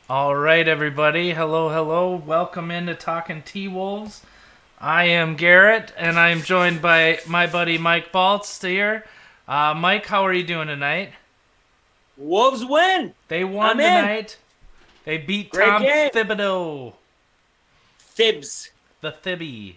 All right, everybody. Hello, hello. Welcome into Talkin T-Wolves. I am Garrett, and I am joined by my buddy Mike Baltz here. Mike, how are you doing tonight? Wolves win. They I'm won in. tonight. They beat Great Tom game. Thibodeau, Thibs. the Thibby.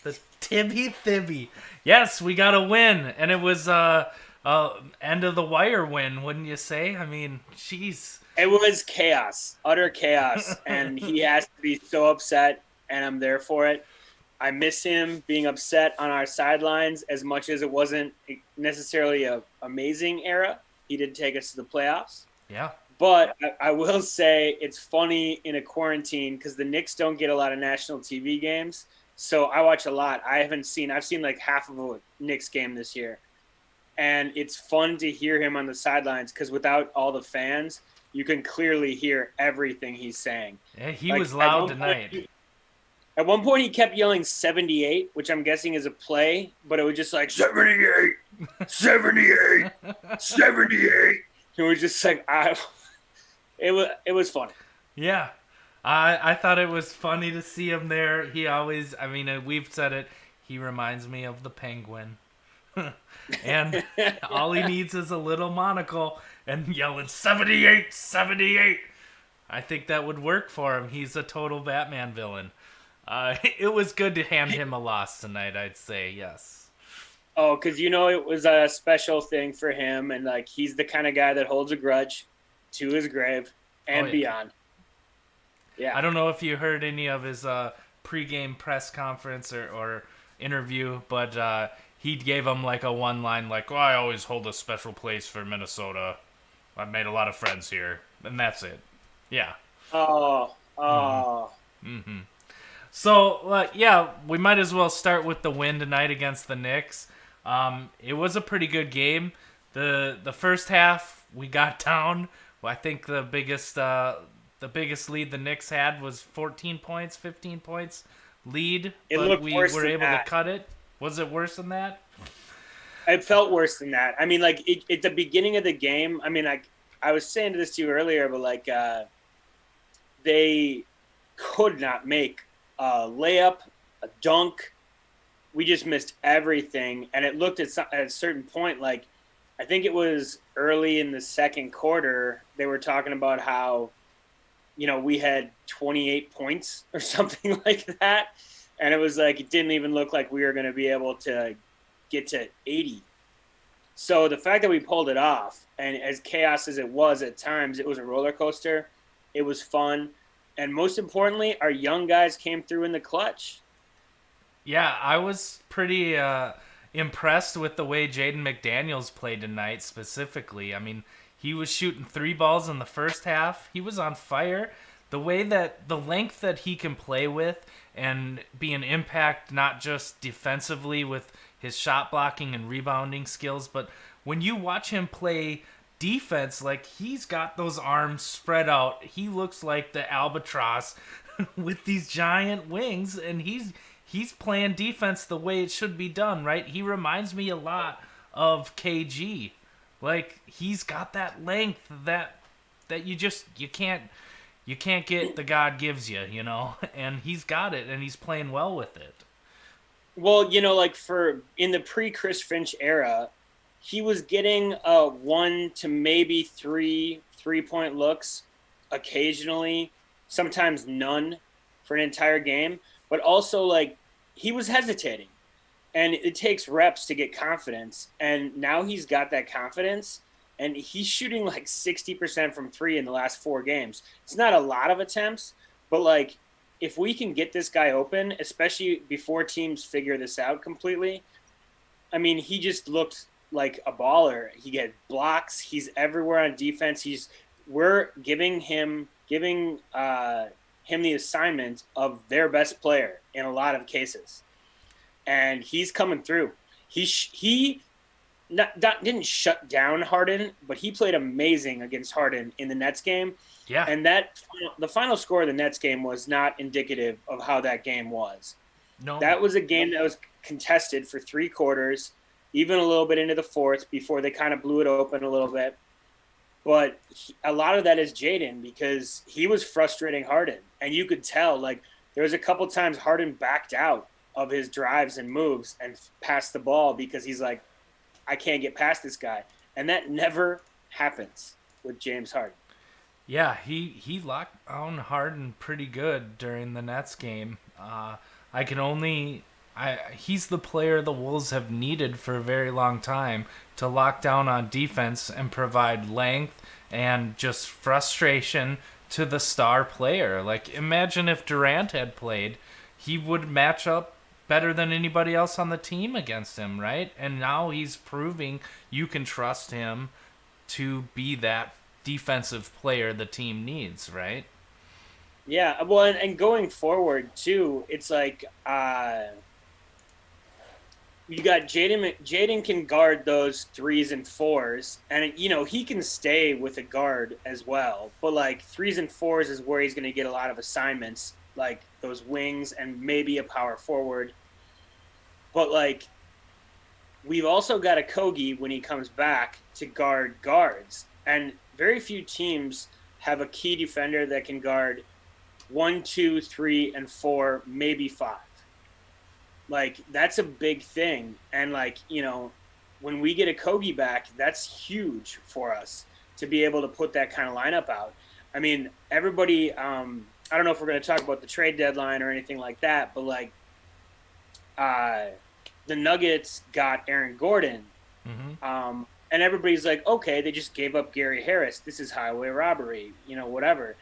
The Tibby Thibby. Yes, we got a win, and it was end of the wire win, wouldn't you say? I mean, jeez. It was chaos, utter chaos, and he has to be so upset, and I'm there for it. I miss him being upset on our sidelines as much as it wasn't necessarily a amazing era. He did take us to the playoffs, Yeah. but I will say it's funny in a quarantine because the Knicks don't get a lot of national TV games, so I watch a lot. I've seen like half of a Knicks game this year, and it's fun to hear him on the sidelines because without all the fans, you can clearly hear everything he's saying. Yeah, he Like was loud tonight. at one point he kept yelling 78, which I'm guessing is a play, but it was just like 78, 78, 78. It was just like it was funny. Yeah. I thought it was funny to see him there. He always, I mean, we've said it, he reminds me of the penguin. And all he needs is a little monocle and yelling 78, 78. I think that would work for him. He's a total Batman villain. It was good to hand him a loss tonight, I'd say, yes. Oh, because it was a special thing for him, and like he's the kind of guy that holds a grudge to his grave Oh, and yeah. beyond. I Yeah. don't know if you heard any of his pregame press conference or interview, but he gave him like a one line, like, "Oh, I always hold a special place for Minnesota. I've made a lot of friends here," and that's it. Yeah. Oh, oh. So, yeah, we might as well start with the win tonight against the Knicks. It was a pretty good game. The first half we got down. Well, I think the biggest lead the Knicks had was 14 points, 15 points lead, It but looked we worse were than able to that. cut it. Was it worse than that? It felt worse than that. I mean, like at the beginning of the game. I mean, I was saying this to you earlier, but like they could not make a layup, a dunk. We just missed everything, and it looked at a certain point like I think it was early in the second quarter. They were talking about how we had 28 points or something like that, and it was like it didn't even look like we were going to be able to get to 80. So the fact that we pulled it off, and as chaos as it was at times, it was a roller coaster. It was fun, and most importantly, our young guys came through in the clutch. Yeah, I was pretty impressed with the way Jaden McDaniels played tonight specifically. I mean, he was shooting three balls in the first half. He was on fire. The way that the length that he can play with and be an impact not just defensively with his shot blocking and rebounding skills, but when you watch him play defense, like he's got those arms spread out. He looks like the albatross with these giant wings, and he's playing defense the way it should be done, right? He reminds me a lot of KG. Like he's got that length that you can't get the God gives you. And he's got it and he's playing well with it. Well, like for in the pre-Chris Finch era, he was getting one to maybe three-point looks occasionally, sometimes none for an entire game. But also, like he was hesitating, and it takes reps to get confidence. And now he's got that confidence, and he's shooting like 60% from three in the last four games. It's not a lot of attempts, but like if we can get this guy open, especially before teams figure this out completely, I mean, he just looked like a baller. He had blocks. He's everywhere on defense. We're giving him the assignment of their best player in a lot of cases, and he's coming through. He didn't shut down Harden, but he played amazing against Harden in the Nets game. Yeah. And the final score of the Nets game was not indicative of how that game was. No. That was a game that was contested for three quarters, even a little bit into the fourth before they kind of blew it open a little bit. But a lot of that is Jaden because he was frustrating Harden, and you could tell like there was a couple times Harden backed out of his drives and moves and passed the ball because he's like, I can't get past this guy, and that never happens with James Harden. Yeah, he locked down Harden pretty good during the Nets game. I can only he's the player the Wolves have needed for a very long time to lock down on defense and provide length and just frustration to the star player. Like imagine if Durant had played, he would match up better than anybody else on the team against him, right? And now he's proving you can trust him to be that defensive player the team needs, right? Yeah, well, and going forward too, it's like you got Jaden. Jaden can guard those threes and fours, and he can stay with a guard as well. But like threes and fours is where he's going to get a lot of assignments, like those wings and maybe a power forward. But like we've also got a Kogi when he comes back to guard guards, and very few teams have a key defender that can guard 1, 2, 3, and 4, maybe 5. Like that's a big thing, and like when we get a Kogi back, that's huge for us to be able to put that kind of lineup out. I mean, everybody. I don't know if we're going to talk about the trade deadline or anything like that, but like, the Nuggets got Aaron Gordon, and everybody's like, okay, they just gave up Gary Harris. This is highway robbery, whatever.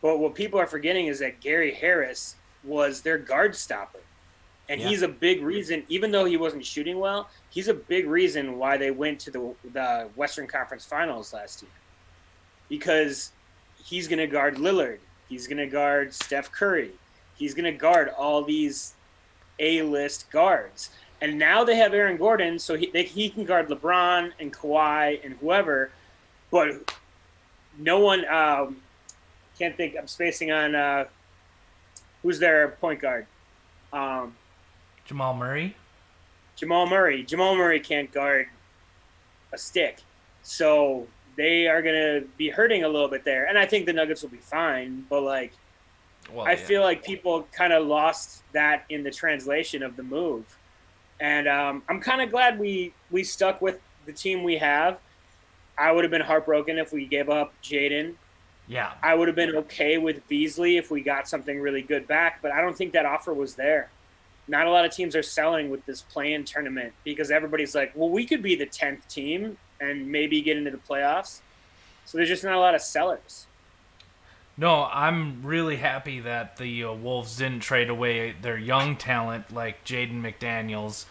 But what people are forgetting is that Gary Harris was their guard stopper. And he's a big reason, even though he wasn't shooting well, he's a big reason why they went to the Western Conference Finals last year. Because he's going to guard Lillard. He's going to guard Steph Curry. He's going to guard all these A-list guards. And now they have Aaron Gordon, so he can guard LeBron and Kawhi and whoever. But no one can't think. I'm spacing on who's their point guard. Jamal Murray. Jamal Murray can't guard a stick. So they are going to be hurting a little bit there. And I think the Nuggets will be fine. But, like, I feel like people kind of lost that in the translation of the move. And I'm kind of glad we stuck with the team we have. I would have been heartbroken if we gave up Jaden. Yeah. I would have been okay with Beasley if we got something really good back. But I don't think that offer was there. Not a lot of teams are selling with this play-in tournament because everybody's like, well, we could be the 10th team and maybe get into the playoffs. So there's just not a lot of sellers. No, I'm really happy that the Wolves didn't trade away their young talent like Jaden McDaniels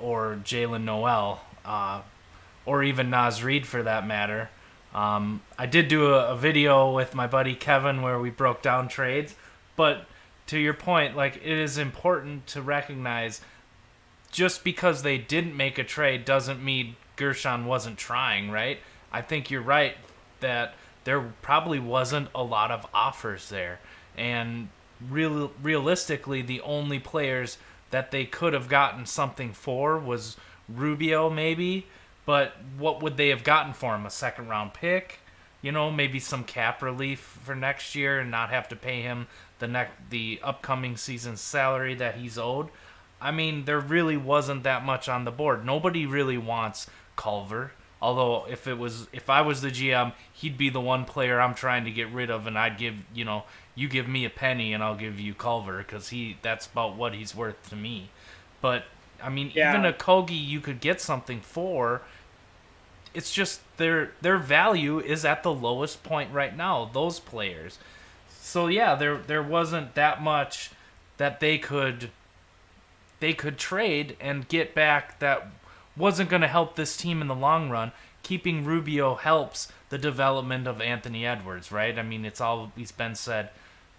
or Jalen Noel or even Naz Reid for that matter. I did do a video with my buddy Kevin where we broke down trades, but to your point, like, it is important to recognize just because they didn't make a trade doesn't mean Gershon wasn't trying, right? I think you're right that there probably wasn't a lot of offers there. And realistically, the only players that they could have gotten something for was Rubio, maybe. But what would they have gotten for him? A second-round pick? Maybe some cap relief for next year and not have to pay him the upcoming season's salary that he's owed. I mean, there really wasn't that much on the board. Nobody really wants Culver. Although if I was the GM, he'd be the one player I'm trying to get rid of, and I'd give you give me a penny and I'll give you Culver because that's about what he's worth to me. But I mean, even a Kogi you could get something for. It's just their value is at the lowest point right now. Those players. So yeah, there wasn't that much that they could trade and get back that wasn't going to help this team in the long run. Keeping Rubio helps the development of Anthony Edwards, right? I mean, it's always been said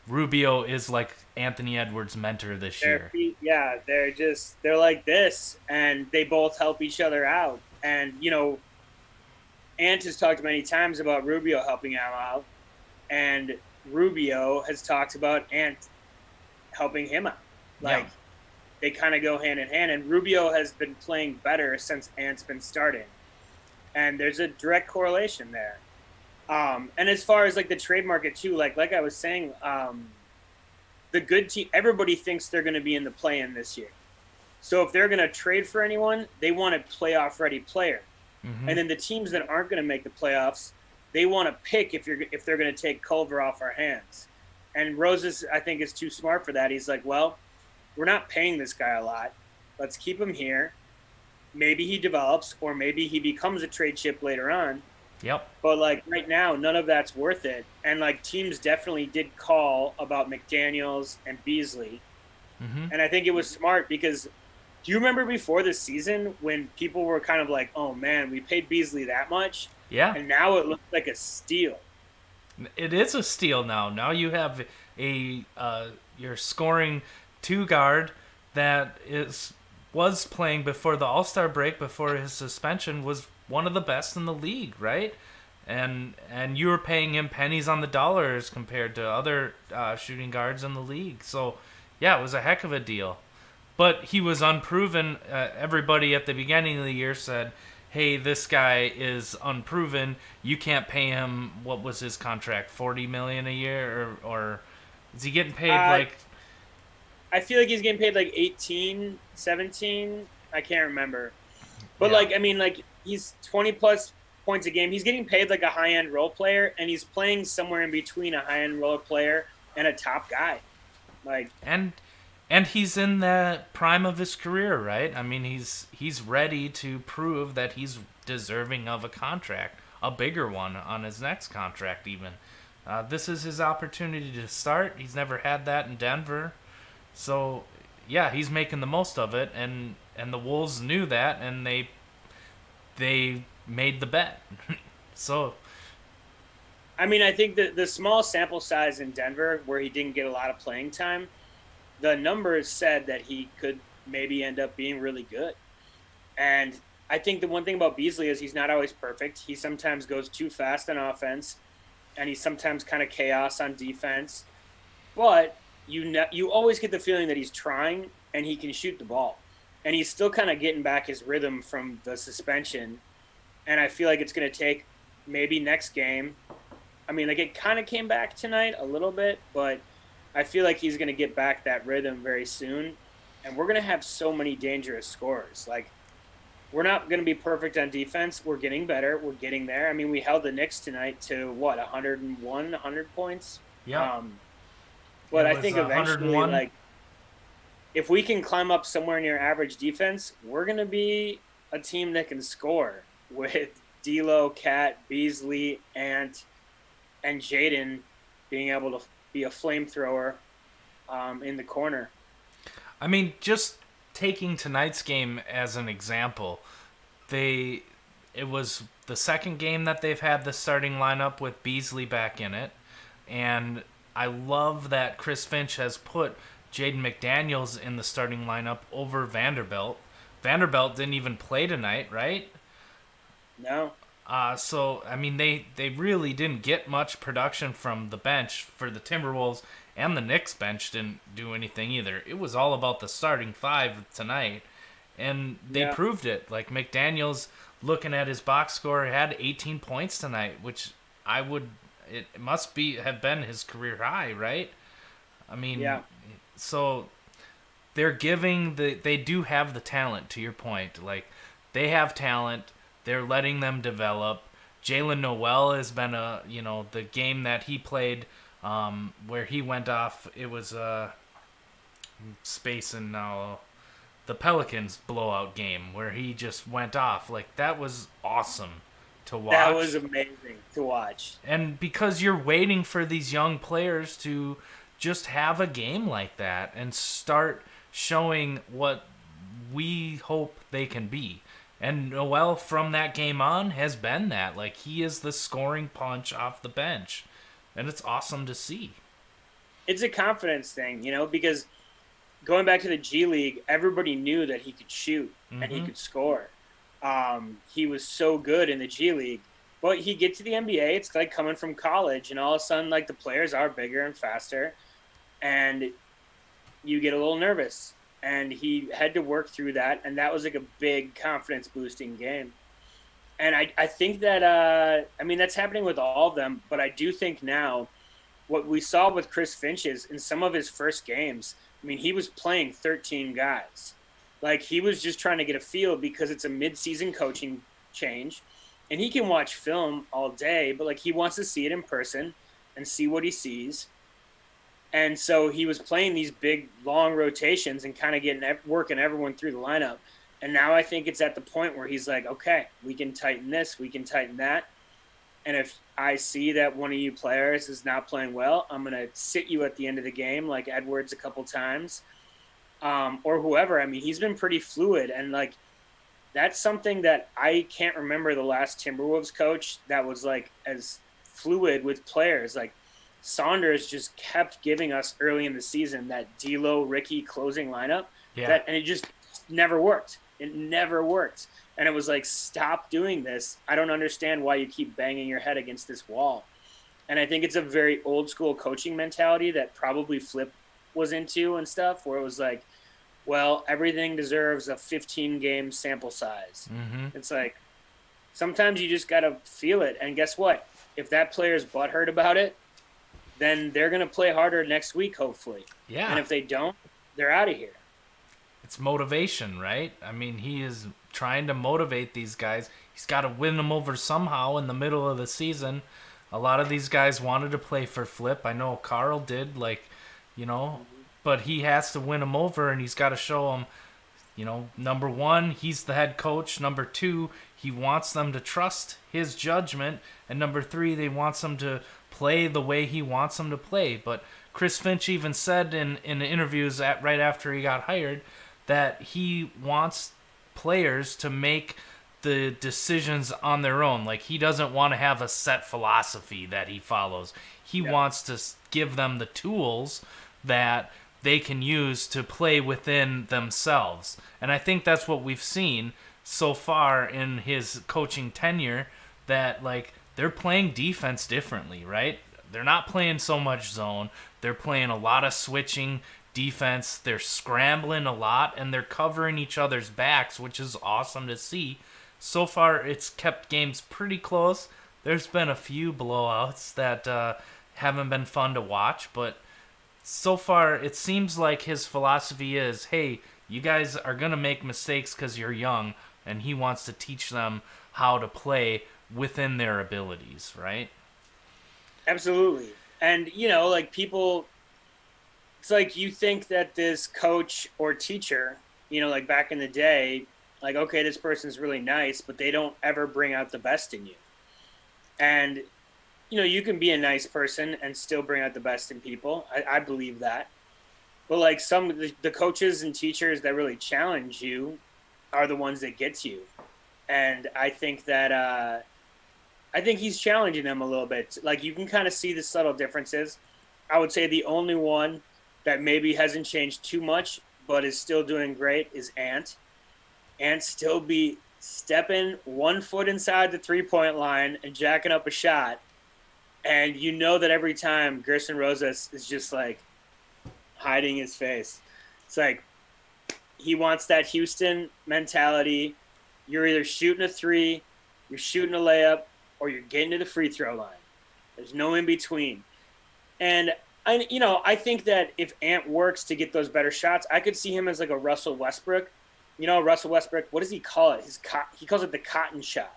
Rubio is like Anthony Edwards' mentor this year. Yeah, they're like this, and they both help each other out. And Ant has talked many times about Rubio helping him out, and Rubio has talked about Ant helping him out. They kind of go hand in hand, and Rubio has been playing better since Ant's been starting. And there's a direct correlation there. And as far as like the trade market too, like I was saying, the good team, everybody thinks they're going to be in the play-in this year. So if they're going to trade for anyone, they want a playoff-ready player. Mm-hmm. And then the teams that aren't going to make the playoffs, they want to pick if they're going to take Culver off our hands. And Roses, I think, is too smart for that. He's like, well, we're not paying this guy a lot. Let's keep him here. Maybe he develops, or maybe he becomes a trade chip later on. Yep. But like right now, none of that's worth it. And like teams definitely did call about McDaniels and Beasley. Mm-hmm. And I think it was smart because do you remember before the season when people were kind of like, oh man, we paid Beasley that much? Yeah. And now it looks like a steal. It is a steal now. Now you have a your scoring two guard that was playing before the All-Star break, before his suspension, was one of the best in the league, right? And you were paying him pennies on the dollars compared to other shooting guards in the league. So yeah, it was a heck of a deal. But he was unproven. Everybody at the beginning of the year said, hey, this guy is unproven. You can't pay him. What was his contract? $40 million a year, or is he getting paid like? I feel like he's getting paid like 18, 17. I can't remember. But Yeah. like, I mean, like he's 20 plus points a game. He's getting paid like a high end role player, and he's playing somewhere in between a high end role player and a top guy. Like, and he's in the prime of his career, right? I mean, he's ready to prove that he's deserving of a contract, a bigger one on his next contract even. This is his opportunity to start. He's never had that in Denver. So, yeah, he's making the most of it, and the Wolves knew that, and they made the bet. So, I mean, I think the small sample size in Denver, where he didn't get a lot of playing time, the numbers said that he could maybe end up being really good. And I think the one thing about Beasley is he's not always perfect. He sometimes goes too fast on offense, and he's sometimes kind of chaos on defense. But you always get the feeling that he's trying and he can shoot the ball, and he's still kind of getting back his rhythm from the suspension. And I feel like it's going to take maybe next game. I mean, like it kind of came back tonight a little bit, but I feel like he's going to get back that rhythm very soon, and we're going to have so many dangerous scores. Like, we're not going to be perfect on defense. We're getting better. We're getting there. I mean, we held the Knicks tonight to, 100 points? yeah. But It I was think eventually, 101. like, if we can climb up somewhere near average defense, we're going to be a team that can score with D'Lo, Cat, Beasley, and Jaden being able to be a flamethrower in the corner. I mean, just taking tonight's game as an example, it was the second game that they've had the starting lineup with Beasley back in it, and I love that Chris Finch has put Jaden McDaniels in the starting lineup over Vanderbilt. Vanderbilt didn't even play tonight, right? No. So, I mean, they really didn't get much production from the bench for the Timberwolves, and the Knicks bench didn't do anything either. It was all about the starting five tonight, and they proved it. Like, McDaniels, looking at his box score, had 18 points tonight, which it must have been his career high, right? I mean, so they're they do have the talent, to your point. Like, they have talent. They're letting them develop. Jalen Noel has been the game that he played where he went off. It was spacing now. The Pelicans blowout game where he just went off. Like, that was awesome to watch. That was amazing to watch. And because you're waiting for these young players to just have a game like that and start showing what we hope they can be. And Noel, from that game on, has been that. Like, he is the scoring punch off the bench. And it's awesome to see. It's a confidence thing, because going back to the G League, everybody knew that he could shoot and he could score. He was so good in the G League. But he gets to the NBA, it's like coming from college, and all of a sudden, like, the players are bigger and faster, and you get a little nervous. And he had to work through that, and that was like a big confidence boosting game. And I think that, I mean, that's happening with all of them, but I do think now what we saw with Chris Finch is in some of his first games, I mean, he was playing 13 guys. Like he was just trying to get a feel because it's a mid-season coaching change and he can watch film all day, but like he wants to see it in person and see what he sees. And so he was playing these big long rotations and kind of getting working everyone through the lineup. And now I think it's at the point where he's like, okay, we can tighten this, we can tighten that. And if I see that one of you players is not playing well, I'm going to sit you at the end of the game, like Edwards a couple times, or whoever. I mean, he's been pretty fluid. And, like, that's something that I can't remember the last Timberwolves coach that was, like, as fluid with players. Like, Saunders just kept giving us early in the season that D'Lo, Ricky closing lineup. Yeah. And it just never worked. It never worked. And it was like, stop doing this. I don't understand why you keep banging your head against this wall. And I think it's a very old school coaching mentality that probably Flip was into and stuff, where it was like, well, everything deserves a 15-game sample size. Mm-hmm. It's like, sometimes you just got to feel it. And guess what? If that player's butthurt about it, then they're going to play harder next week, hopefully. Yeah. And if they don't, they're out of here. It's motivation, right? I mean, he is trying to motivate these guys. He's got to win them over somehow in the middle of the season. A lot of these guys wanted to play for Flip. I know Carl did, but he has to win them over, and he's got to show them, number one, he's the head coach. Number two, he wants them to trust his judgment. And number three, they wants them to play the way he wants them to play. But Chris Finch even said in interviews right after he got hired that he wants players to make the decisions on their own. Like, he doesn't want to have a set philosophy that he follows. He wants to give them the tools that they can use to play within themselves. And I think that's what we've seen so far in his coaching tenure, that, like, they're playing defense differently, right? They're not playing so much zone. They're playing a lot of switching defense. They're scrambling a lot, and they're covering each other's backs, which is awesome to see. So far, it's kept games pretty close. There's been a few blowouts that haven't been fun to watch, but so far, it seems like his philosophy is, hey, you guys are going to make mistakes because you're young, and he wants to teach them how to play within their abilities, right? Absolutely. And, like, people, it's like you think that this coach or teacher, like back in the day, like, okay, this person's really nice, but they don't ever bring out the best in you. And, you can be a nice person and still bring out the best in people. I believe that. But, like, some of the coaches and teachers that really challenge you are the ones that get you. And I think that, I think he's challenging them a little bit. Like, you can kind of see the subtle differences. I would say the only one that maybe hasn't changed too much but is still doing great is Ant. Ant still be stepping 1 foot inside the three-point line and jacking up a shot. And you know that every time Gerson Rosas is just, like, hiding his face. It's like he wants that Houston mentality. You're either shooting a three, you're shooting a layup, or you're getting to the free throw line. There's no in between. And I think that if Ant works to get those better shots, I could see him as like a Russell Westbrook. Russell Westbrook, what does he call it? He calls it the cotton shot.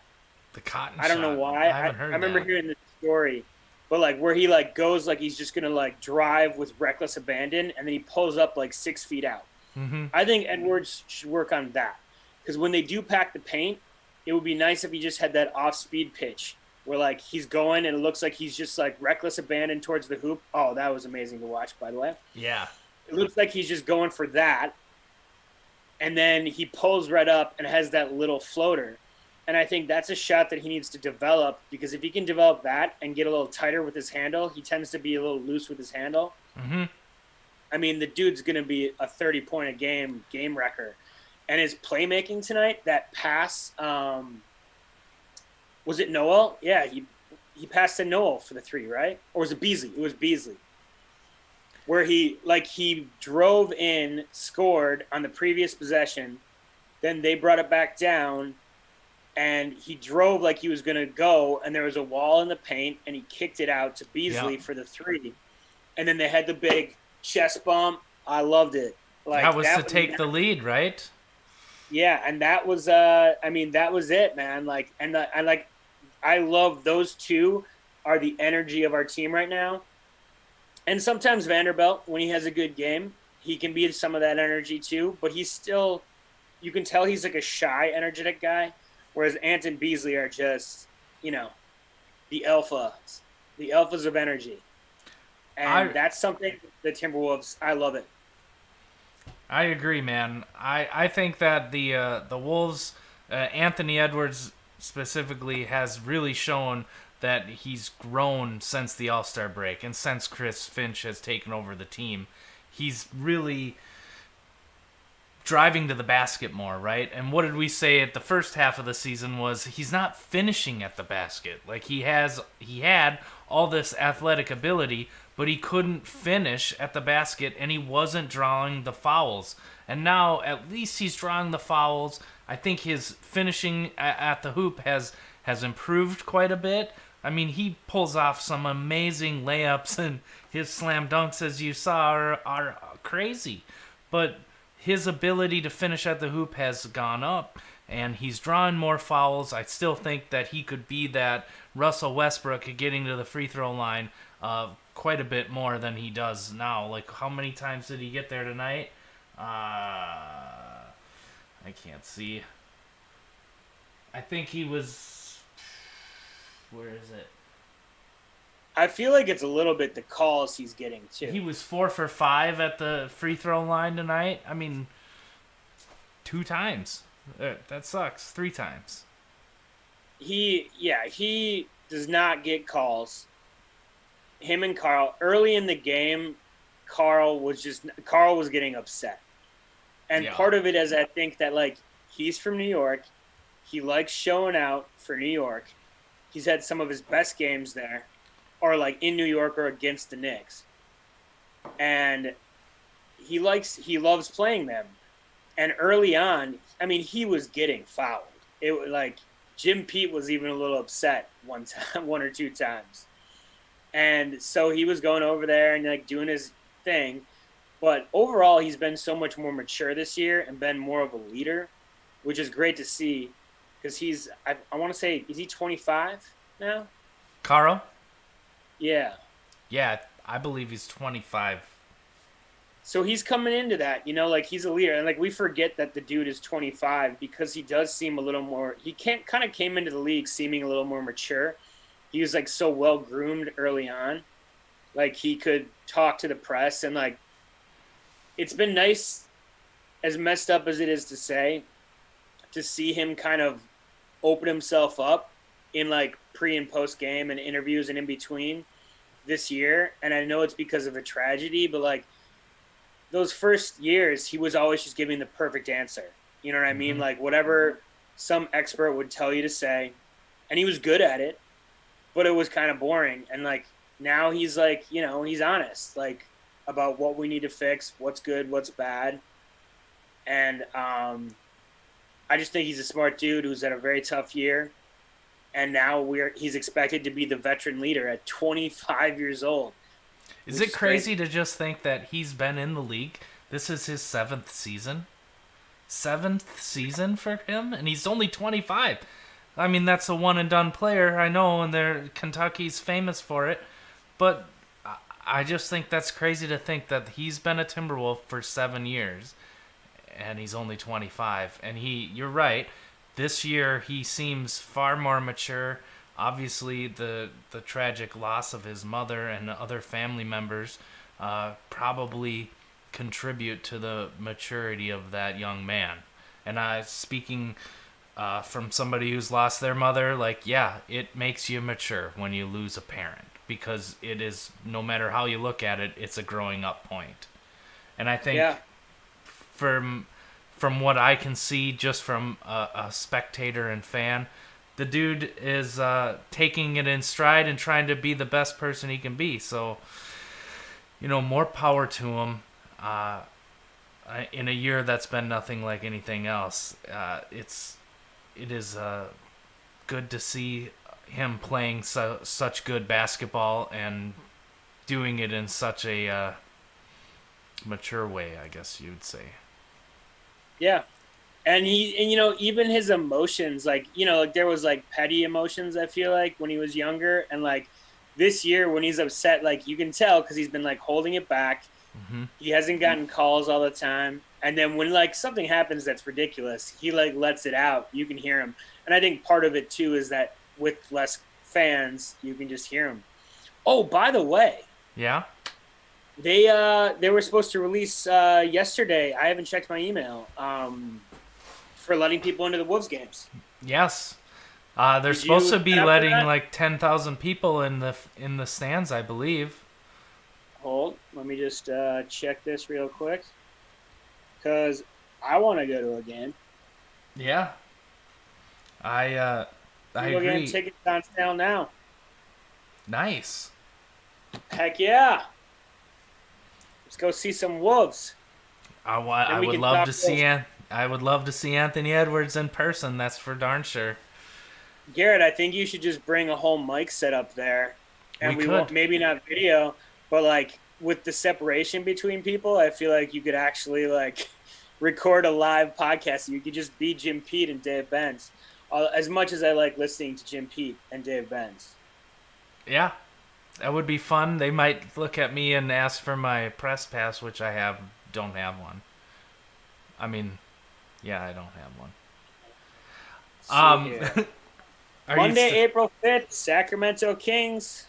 The cotton shot. I don't know why. I haven't heard I remember that. hearing the story, but like where he like goes like he's just gonna like drive with reckless abandon, and then he pulls up like 6 feet out. Mm-hmm. I think Edwards should work on that, because when they do pack the paint, it would be nice if he just had that off-speed pitch where like he's going and it looks like he's just like reckless abandon towards the hoop. Oh, that was amazing to watch, by the way. Yeah. It looks like he's just going for that. And then he pulls right up and has that little floater. And I think that's a shot that he needs to develop, because if he can develop that and get a little tighter with his handle, he tends to be a little loose with his handle. Mm-hmm. I mean, the dude's going to be a 30-point-a-game game wrecker. And his playmaking tonight, that pass, was it Noel? Yeah, he passed to Noel for the three, right? Or was it Beasley? It was Beasley. Where he drove in, scored on the previous possession, then they brought it back down, and he drove like he was going to go, and there was a wall in the paint, and he kicked it out to Beasley for the three. And then they had the big chest bump. I loved it. Like That was to take the lead, right? Yeah, and that was that was it, man. Like, and I love those two are the energy of our team right now. And sometimes Vanderbilt, when he has a good game, he can be some of that energy too. But he's still, you can tell he's like a shy, energetic guy. Whereas Ant and Beasley are just, the alphas of energy. And that's something the Timberwolves, I love it. I agree, man. I think that the Wolves, Anthony Edwards specifically, has really shown that he's grown since the All-Star break and since Chris Finch has taken over the team. He's really driving to the basket more, right? And what did we say at the first half of the season was he's not finishing at the basket. Like he had all this athletic ability, but he couldn't finish at the basket and he wasn't drawing the fouls. And now at least he's drawing the fouls. I think his finishing at the hoop has improved quite a bit. I mean, he pulls off some amazing layups, and his slam dunks, as you saw, are crazy. But his ability to finish at the hoop has gone up, and he's drawing more fouls. I still think that he could be that Russell Westbrook getting to the free throw line quite a bit more than he does now. Like, how many times did he get there tonight? I can't see. I think he was... Where is it? I feel like it's a little bit the calls he's getting too. He was 4 for 5 at the free throw line tonight. I mean, 2 times. That sucks. 3 times. He does not get calls. Him and Carl early in the game, Carl was getting upset, and part of it is I think that like he's from New York, he likes showing out for New York. He's had some of his best games there, or like in New York or against the Knicks. And he loves playing them. And early on, I mean, he was getting fouled. It was like Jim Pete was even a little upset one or two times. And so he was going over there and like doing his thing. But overall, he's been so much more mature this year and been more of a leader, which is great to see. Because he's, I want to say, is he 25 now? Carl? Yeah. Yeah, I believe he's 25. So he's coming into that, like he's a leader. And like we forget that the dude is 25 because he does seem a little more, kind of came into the league seeming a little more mature. He was like so well groomed early on. Like he could talk to the press and like, it's been nice, as messed up as it is to say, to see him kind of open himself up in like pre and post game and interviews and in between this year. And I know it's because of a tragedy, but like those first years, he was always just giving the perfect answer. You know what I mean? Like whatever some expert would tell you to say, and he was good at it, but it was kind of boring. And like now he's like, he's honest, like about what we need to fix, what's good, what's bad. And, I just think he's a smart dude who's had a very tough year, and now he's expected to be the veteran leader at 25 years old. Is it crazy to just think that he's been in the league? This is his 7th season. 7th season for him, and he's only 25. I mean, that's a one-and-done player, I know, and Kentucky's famous for it, but I just think that's crazy to think that he's been a Timberwolf for 7 years. And he's only 25. And you're right, this year he seems far more mature. Obviously, the tragic loss of his mother and other family members probably contribute to the maturity of that young man. And speaking from somebody who's lost their mother, like, yeah, it makes you mature when you lose a parent. Because it is, no matter how you look at it, it's a growing up point. And I think... From what I can see, just from a spectator and fan, the dude is taking it in stride and trying to be the best person he can be. So, more power to him. In a year that's been nothing like anything else, it is good to see him playing such good basketball and doing it in such a mature way, I guess you'd say. Yeah. And even his emotions, like, like there was like petty emotions, I feel like, when he was younger. And like this year when he's upset, like you can tell because he's been like holding it back. Mm-hmm. He hasn't gotten calls all the time. And then when like something happens that's ridiculous, he like lets it out. You can hear him. And I think part of it too is that with less fans, you can just hear him. Oh, by the way. Yeah. They were supposed to release yesterday. I haven't checked my email. For letting people into the Wolves games. Yes. They're supposed to be letting like 10,000 people in the stands, I believe. Let me just check this real quick, because I want to go to a game. Yeah. I agree. Tickets on sale now. Nice. Heck yeah. Let's go see some Wolves. I would love to see I would love to see Anthony Edwards in person. That's for darn sure. Garrett, I think you should just bring a whole mic set up there, and we won't, maybe not video, but like with the separation between people, I feel like you could actually like record a live podcast. You could just be Jim Pete and Dave Benz. As much as I like listening to Jim Pete and Dave Benz. Yeah, that would be fun. They might look at me and ask for my press pass, which I don't have one. I mean, yeah, I don't have one. Monday, April 5th, Sacramento Kings.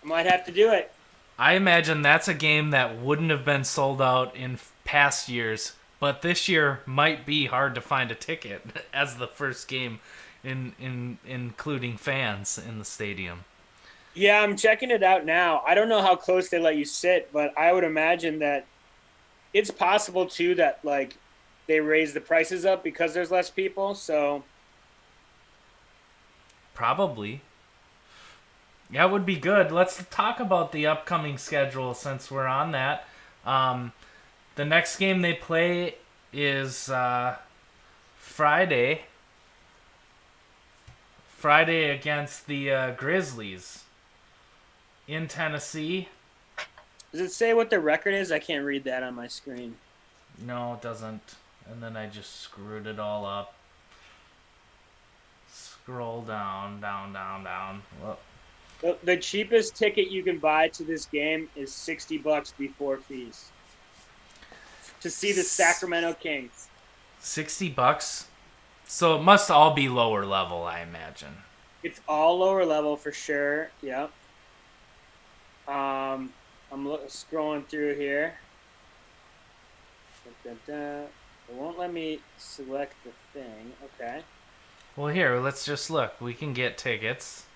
I might have to do it. I imagine that's a game that wouldn't have been sold out in past years, but this year might be hard to find a ticket as the first game, including fans in the stadium. Yeah, I'm checking it out now. I don't know how close they let you sit, but I would imagine that it's possible too that like they raise the prices up because there's less people. So probably. Yeah, it would be good. Let's talk about the upcoming schedule since we're on that. The next game they play is Friday. Friday against the Grizzlies in Tennessee. Does it say what the record is? I can't read that on my screen. No, it doesn't. And then I just screwed it all up. Scroll down. Well, the cheapest ticket you can buy to this game is $60 before fees to see the Sacramento Kings. $60? So it must all be lower level, I imagine. It's all lower level for sure. Yep. I'm scrolling through here. It won't let me select the thing. Okay. Well, here, let's just look. We can get tickets.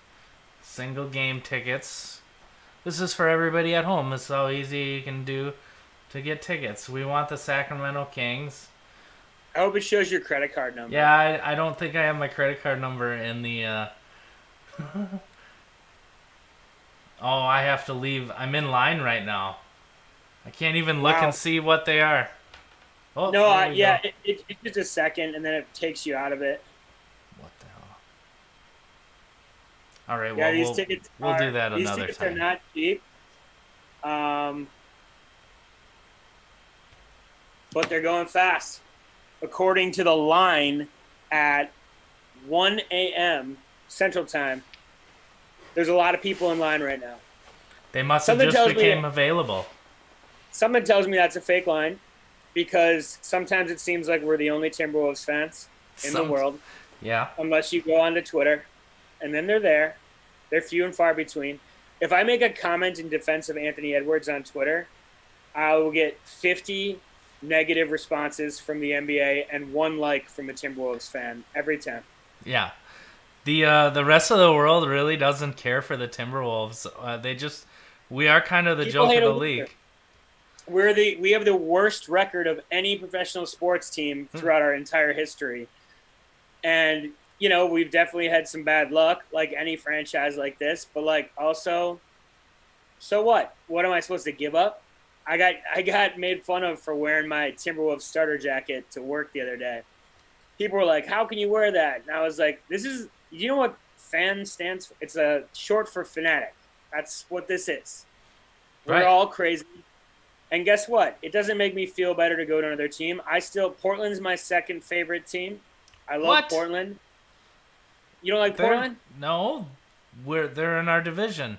Single game tickets. This is for everybody at home. This is how easy you can do to get tickets. We want the Sacramento Kings. I hope it shows your credit card number. Yeah, I don't think I have my credit card number in the... Oh, I have to leave. I'm in line right now. I can't even look and see what they are. Oh, no, it's just a second, and then it takes you out of it. What the hell? All right, yeah, well, we'll do that another time. These tickets are not cheap. But they're going fast. According to the line at 1 a.m. Central Time, there's a lot of people in line right now. They must have just became available. Someone tells me that's a fake line because sometimes it seems like we're the only Timberwolves fans in the world. Yeah. Unless you go onto Twitter, and then they're there. They're few and far between. If I make a comment in defense of Anthony Edwards on Twitter, I will get 50 negative responses from the NBA and 1 like from a Timberwolves fan every time. Yeah. The rest of the world really doesn't care for the Timberwolves. We are kind of the joke of the league. We have the worst record of any professional sports team throughout our entire history. And, we've definitely had some bad luck, like any franchise like this. But, also, so what? What am I supposed to give up? I got made fun of for wearing my Timberwolves starter jacket to work the other day. people were like, "How can you wear that?" And I was like, "This is, you know what fan stands for? It's a short for fanatic. That's what this is. We're Right. all crazy." And guess what? It doesn't make me feel better to go to another team. Portland's my second favorite team. I love What? Portland. You don't like They're Portland? no, they're in our division.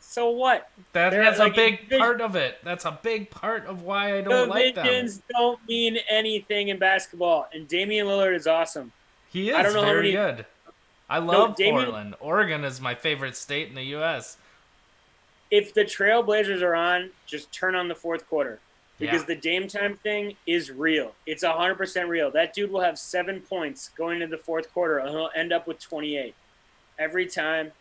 So what? That They're has a like big part of it. That's a big part of why I don't like them. divisions don't mean anything in basketball. And Damian Lillard is awesome. He I is don't know how very many. good. I No, love Damian. Portland. Oregon is my favorite state in the U.S. If the Trailblazers are on, just turn on the fourth quarter because Yeah. the Dame time thing is real. It's 100% real. That dude will have 7 points going into the fourth quarter, and he'll end up with 28 every time.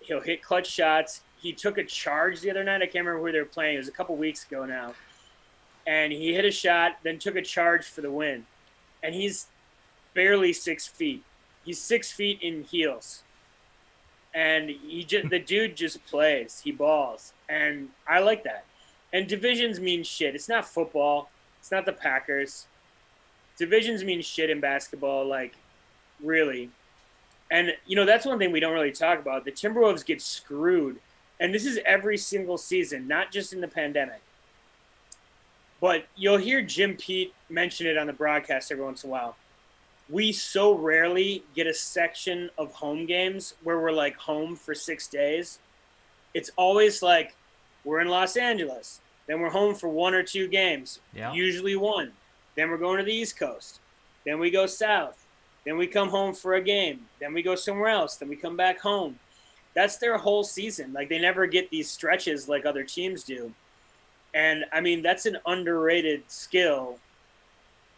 He'll hit clutch shots. He took a charge the other night. I can't remember who they were playing. It was a couple weeks ago now. And he hit a shot, then took a charge for the win. And he's barely 6 feet. He's 6 feet in heels. And the dude just plays. He balls. And I like that. And divisions mean shit. It's not football. It's not the Packers. Divisions mean shit in basketball, like, really. And, that's one thing we don't really talk about. The Timberwolves get screwed. And this is every single season, not just in the pandemic. But you'll hear Jim Pete mention it on the broadcast every once in a while. We so rarely get a section of home games where we're like home for 6 days. It's always like we're in Los Angeles, then we're home for 1 or 2 games, usually one. Then we're going to the East Coast. Then we go south. Then we come home for a game. Then we go somewhere else. Then we come back home. That's their whole season. Like, they never get these stretches like other teams do. And, I mean, that's an underrated skill,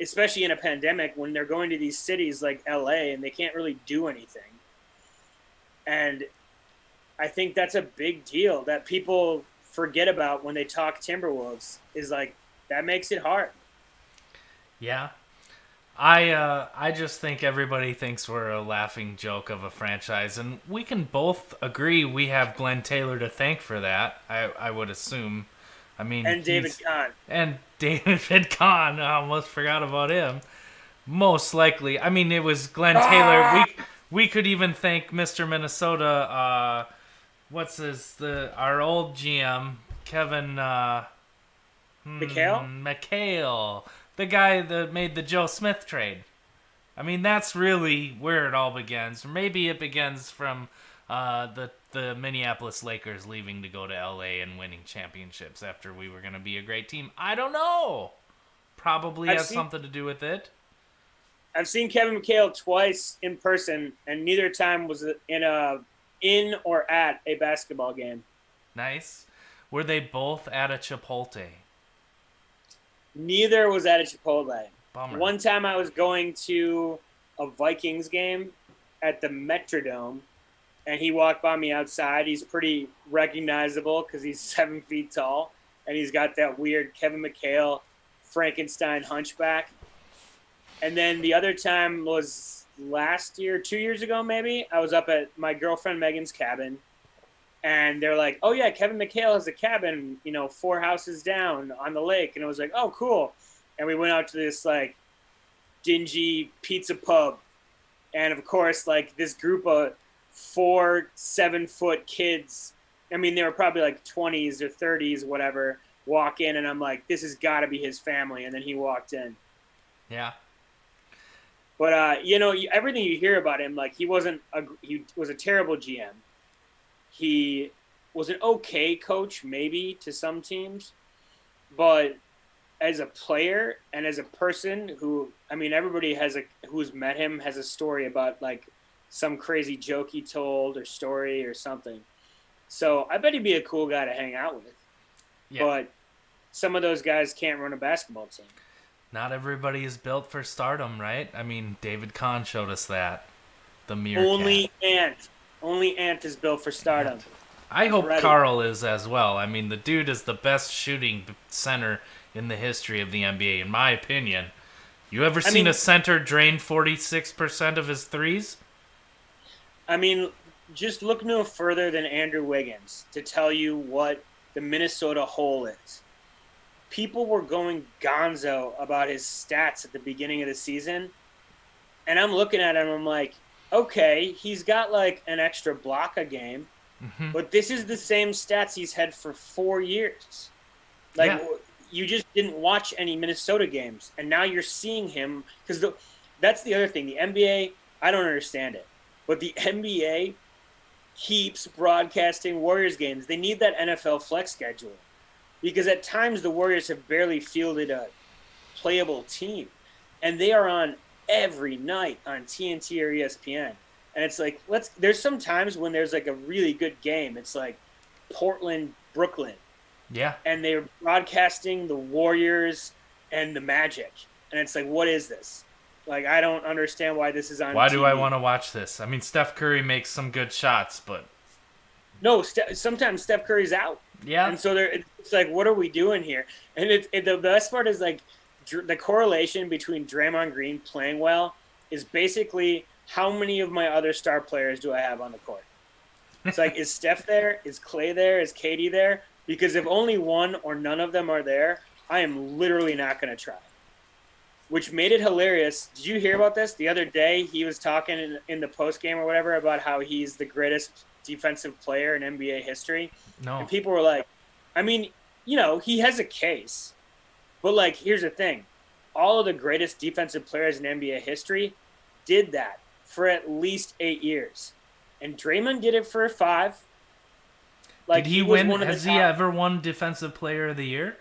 especially in a pandemic when they're going to these cities like LA and they can't really do anything. And I think that's a big deal that people forget about when they talk Timberwolves, is like, that makes it hard. Yeah. I just think everybody thinks we're a laughing joke of a franchise, and we can both agree we have Glenn Taylor to thank for that. I would assume. I mean, and David Kahn. And David Kahn. I almost forgot about him. Most likely. I mean, it was Glenn Taylor. We could even thank Mr. Minnesota. Our old GM, Kevin McHale, the guy that made the Joe Smith trade. I mean, that's really where it all begins. Or maybe it begins from the Minneapolis Lakers leaving to go to LA and winning championships after we were going to be a great team. I don't know. Probably has something to do with it. I've seen Kevin McHale twice in person, and neither time was in or at a basketball game. Nice. Were they both at a Chipotle? Neither was at a Chipotle. Bummer. One time I was going to a Vikings game at the Metrodome, and he walked by me outside. He's pretty recognizable because he's 7 feet tall, and he's got that weird Kevin McHale Frankenstein hunchback. And then the other time was last year, 2 years ago maybe. I was up at my girlfriend Megan's cabin, and they're like, "Oh yeah, Kevin McHale has a cabin, 4 houses down on the lake." And I was like, "Oh, cool." And we went out to this like dingy pizza pub, and of course, like this group of 4 7-foot kids. I mean, they were probably like 20s or 30s, whatever. Walk in, and I'm like, "This has got to be his family." And then he walked in. Yeah. But everything you hear about him, like he was a terrible GM. He was an okay coach, maybe to some teams, but as a player and as a person everybody who's met him has a story about like some crazy joke he told or story or something. So I bet he'd be a cool guy to hang out with. Yeah. But some of those guys can't run a basketball team. Not everybody is built for stardom, right? I mean, David Kahn showed us that. The meerkat. Only Ant is built for stardom. I hope Carl is as well. I mean, the dude is the best shooting center in the history of the NBA, in my opinion. You ever seen a center drain 46% of his threes? I mean, just look no further than Andrew Wiggins to tell you what the Minnesota hole is. People were going gonzo about his stats at the beginning of the season, And I'm looking at him, I'm like, okay, he's got like an extra block a game, Mm-hmm. but this is the same stats he's had for 4 years. Like, Yeah. you just didn't watch any Minnesota games, and now you're seeing him because that's the other thing. The NBA, I don't understand it, but the NBA keeps broadcasting Warriors games. They need that NFL flex schedule because at times the Warriors have barely fielded a playable team, and they are on every night on TNT or ESPN. And it's like, there's some times when there's like a really good game. It's like Portland, Brooklyn, Yeah. and they're broadcasting the Warriors and the Magic. And it's like, what is this? Like, I don't understand why this is on Why TV. do I want to watch this? I mean, Steph Curry makes some good shots, but No, sometimes Steph Curry's out. yeah. And so it's like, what are we doing here? And the best part is like the correlation between Draymond Green playing well is basically how many of my other star players do I have on the court? It's like, is Steph there? Is Clay there? Is KD there? Because if only one or none of them are there, I am literally not going to try. Which made it hilarious. Did you hear about this? The other day, he was talking in the post game or whatever about how he's the greatest defensive player in NBA history. No. And people were like, I mean, he has a case. But, like, here's the thing. All of the greatest defensive players in NBA history did that for at least 8 years. And Draymond did it for 5. Like, did he win? Has he ever won Defensive Player of the Year?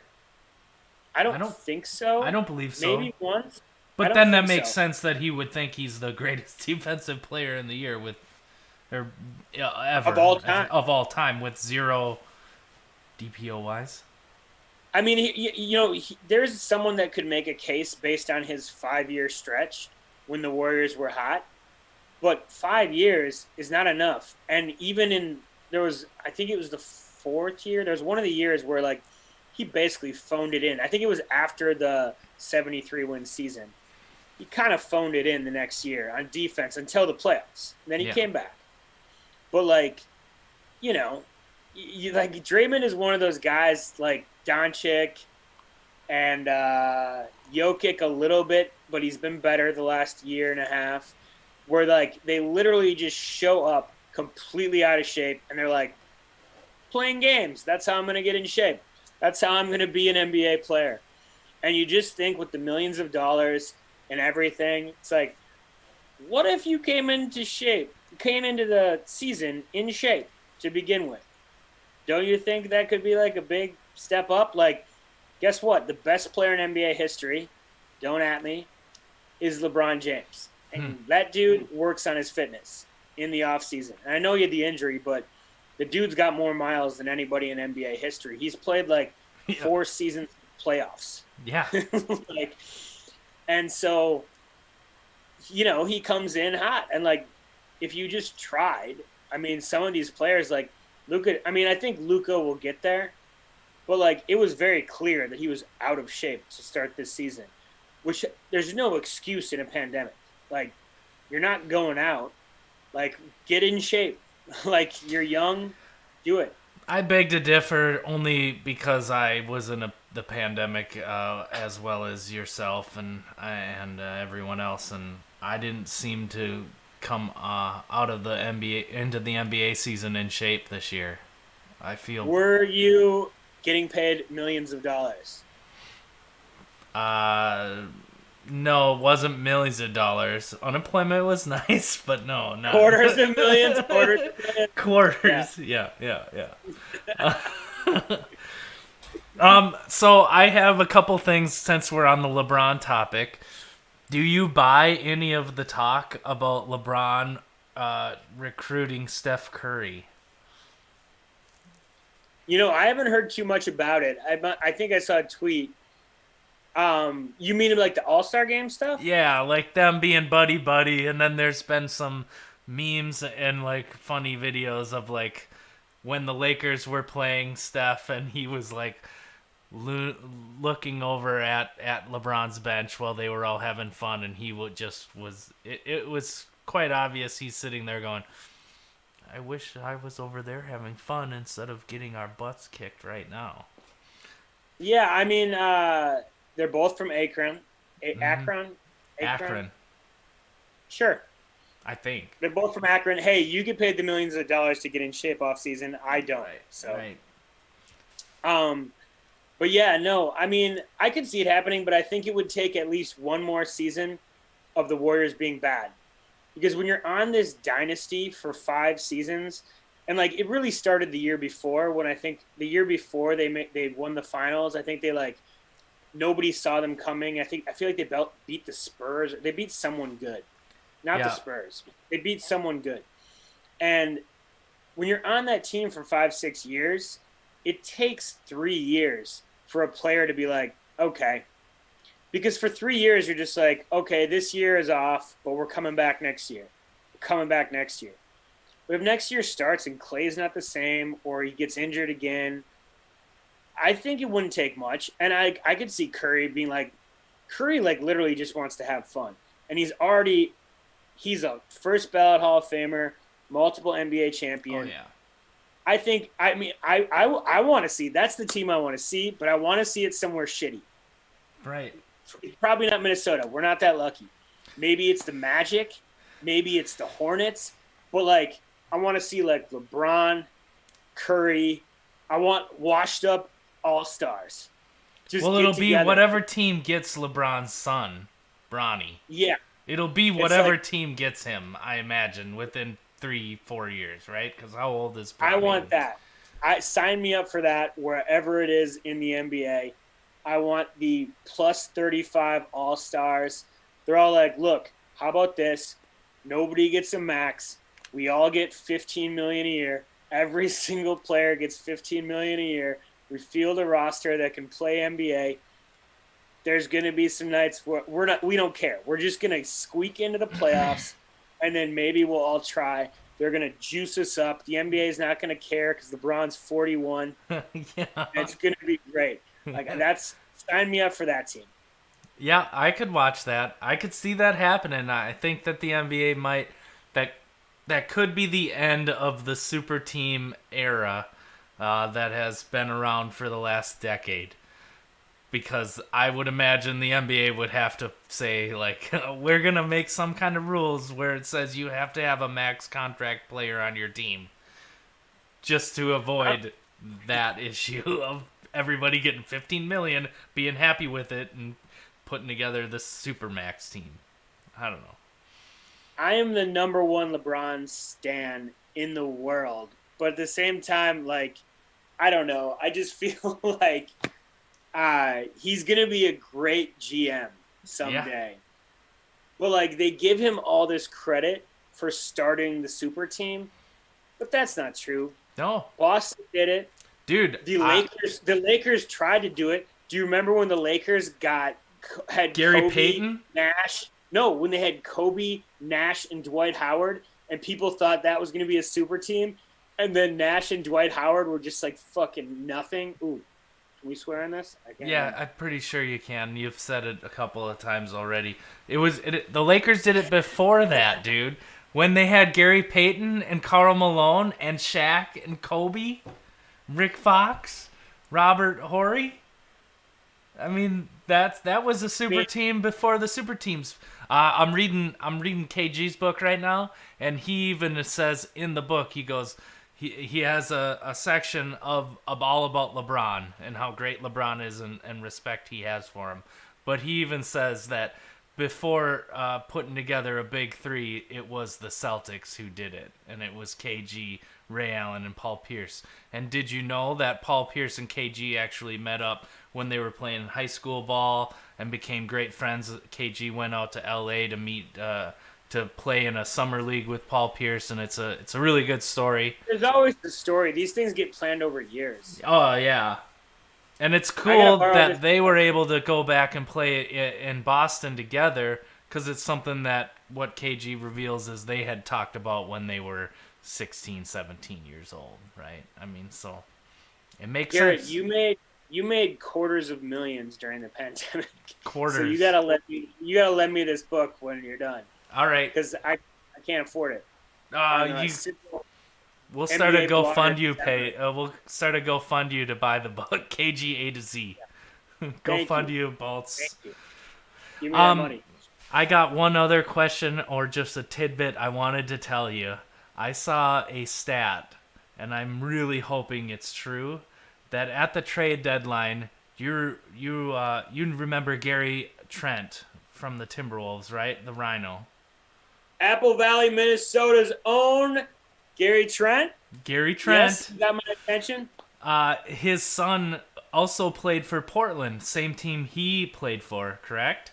I don't think so. I don't believe so. Maybe once. But then that makes sense that he would think he's the greatest defensive player in the year ever of all time. Of all time with 0 DPOYs. I mean, there's someone that could make a case based on his 5-year stretch when the Warriors were hot, but 5 years is not enough. And even I think it was the 4th year. There was one of the years where like he basically phoned it in. I think it was after the 73-win season. He kind of phoned it in the next year on defense until the playoffs. And then he came back. But, like, like Draymond is one of those guys like Doncic and Jokic a little bit, but he's been better the last year and a half, where, like, they literally just show up completely out of shape, and they're like, playing games. That's how I'm going to get in shape. That's how I'm going to be an NBA player. And you just think with the millions of dollars and everything, it's like, what if you came into the season in shape to begin with? Don't you think that could be like a big step up? Like, guess what? The best player in NBA history, don't at me, is LeBron James. And that dude works on his fitness in the offseason. And I know he had the injury, but the dude's got more miles than anybody in NBA history. He's played like 4 seasons playoffs. Yeah. And so, he comes in hot. And like, if you just tried, I mean, some of these players like I think Luka will get there, but like, it was very clear that he was out of shape to start this season, which there's no excuse in a pandemic. Like, you're not going out, like, get in shape. Like, you're young, do it. I beg to differ only because I was in the pandemic as well as yourself and everyone else, and I didn't seem to come out of the NBA into the NBA season in shape this year. I feel. Were you getting paid millions of dollars? No, it wasn't millions of dollars. Unemployment was nice, but no, not quarters of millions. Quarters. Yeah. So I have a couple things since we're on the LeBron topic. Do you buy any of the talk about LeBron recruiting Steph Curry? I haven't heard too much about it. I think I saw a tweet. You mean like the All-Star Game stuff? Yeah, like them being buddy, and then there's been some memes and like funny videos of like when the Lakers were playing Steph and he was like looking over at LeBron's bench while they were all having fun, and he it was quite obvious he's sitting there going, I wish I was over there having fun instead of getting our butts kicked right now. Yeah, I mean, they're both from Akron. Akron. Sure. I think. They're both from Akron. Hey, you get paid the millions of dollars to get in shape off season. I don't. Right. So, Right. But yeah, no. I mean, I could see it happening, but I think it would take at least one more season of the Warriors being bad, because when you're on this dynasty for 5 seasons, and like it really started the year before, when I think the year before they won the finals. I think they like nobody saw them coming. I feel like they beat the Spurs. They beat someone good, not the Yeah. Spurs. They beat someone good, and when you're on that team for 5-6 years, it takes 3 years for a player to be like, okay. Because for 3 years, you're just like, okay, this year is off, but we're coming back next year. We're coming back next year. But if next year starts and Clay's not the same, or he gets injured again, I think it wouldn't take much. And I could see Curry being like, Curry like literally just wants to have fun. And he's a first ballot Hall of Famer, multiple NBA champion. Oh, yeah. I want to see. That's the team I want to see, but I want to see it somewhere shitty. Right. It's probably not Minnesota. We're not that lucky. Maybe it's the Magic. Maybe it's the Hornets. But, like, I want to see, like, LeBron, Curry. I want washed-up all-stars. Well, it'll be whatever team gets LeBron's son, Bronny. Yeah. It'll be whatever team gets him, I imagine, within 3-4 years, right? Because how old is Bronny? I want that. Sign me up for that wherever it is in the NBA. I want the plus 35 all-stars. They're all like, look, how about this? Nobody gets a max. We all get $15 million a year. Every single player gets $15 million a year. We field a roster that can play NBA. There's going to be some nights where we don't care. We're just going to squeak into the playoffs, and then maybe we'll all try. They're going to juice us up. The NBA is not going to care because LeBron's 41. Yeah. It's going to be great. Like, sign me up for that team. Yeah, I could watch that. I could see that happening. I think that the NBA might that could be the end of the super team era that has been around for the last decade. Because I would imagine the NBA would have to say, like, we're going to make some kind of rules where it says you have to have a max contract player on your team. Just to avoid that issue of everybody getting $15 million, being happy with it, and putting together this supermax team. I don't know. I am the number one LeBron stan in the world, but at the same time, like, I don't know. I just feel like he's gonna be a great GM someday. Yeah. But like, they give him all this credit for starting the super team, but that's not true. No, Boston did it. Dude, the Lakers tried to do it. Do you remember when the Lakers had Gary Kobe, Payton, Nash? No, when they had Kobe, Nash, and Dwight Howard, and people thought that was going to be a super team, and then Nash and Dwight Howard were just like fucking nothing. Ooh, can we swear on this? I can't remember. I'm pretty sure you can. You've said it a couple of times already. The Lakers did it before that, dude. When they had Gary Payton and Karl Malone and Shaq and Kobe. Rick Fox, Robert Horry. I mean, that was a super team before the super teams. I'm reading KG's book right now, and he even says in the book, he goes, he has a section of all about LeBron and how great LeBron is and respect he has for him. But he even says that before putting together a big three, it was the Celtics who did it, and it was KG, Ray Allen, and Paul Pierce. And did you know that Paul Pierce and KG actually met up when they were playing high school ball and became great friends? KG went out to LA to meet to play in a summer league with Paul Pierce, and it's a really good story. There's always the story. These things get planned over years. Oh yeah. And it's cool that they were able to go back and play in Boston together, because it's something that what KG reveals is they had talked about when they were 16, 17 years old, right? I mean, so it makes sense. You made quarters of millions during the pandemic. Quarters. So you gotta lend me this book when you're done. All right. Because I can't afford it. We'll start a GoFundMe pay. We'll start a GoFundMe to buy the book KG A to Z. GoFundMe bolts. Thank you. Give me that money. I got one other question or just a tidbit I wanted to tell you. I saw a stat, and I'm really hoping it's true, that at the trade deadline, you remember Gary Trent from the Timberwolves, right? The Rhino. Apple Valley, Minnesota's own Gary Trent. Gary Trent. Yes, got my attention. His son also played for Portland, same team he played for, correct?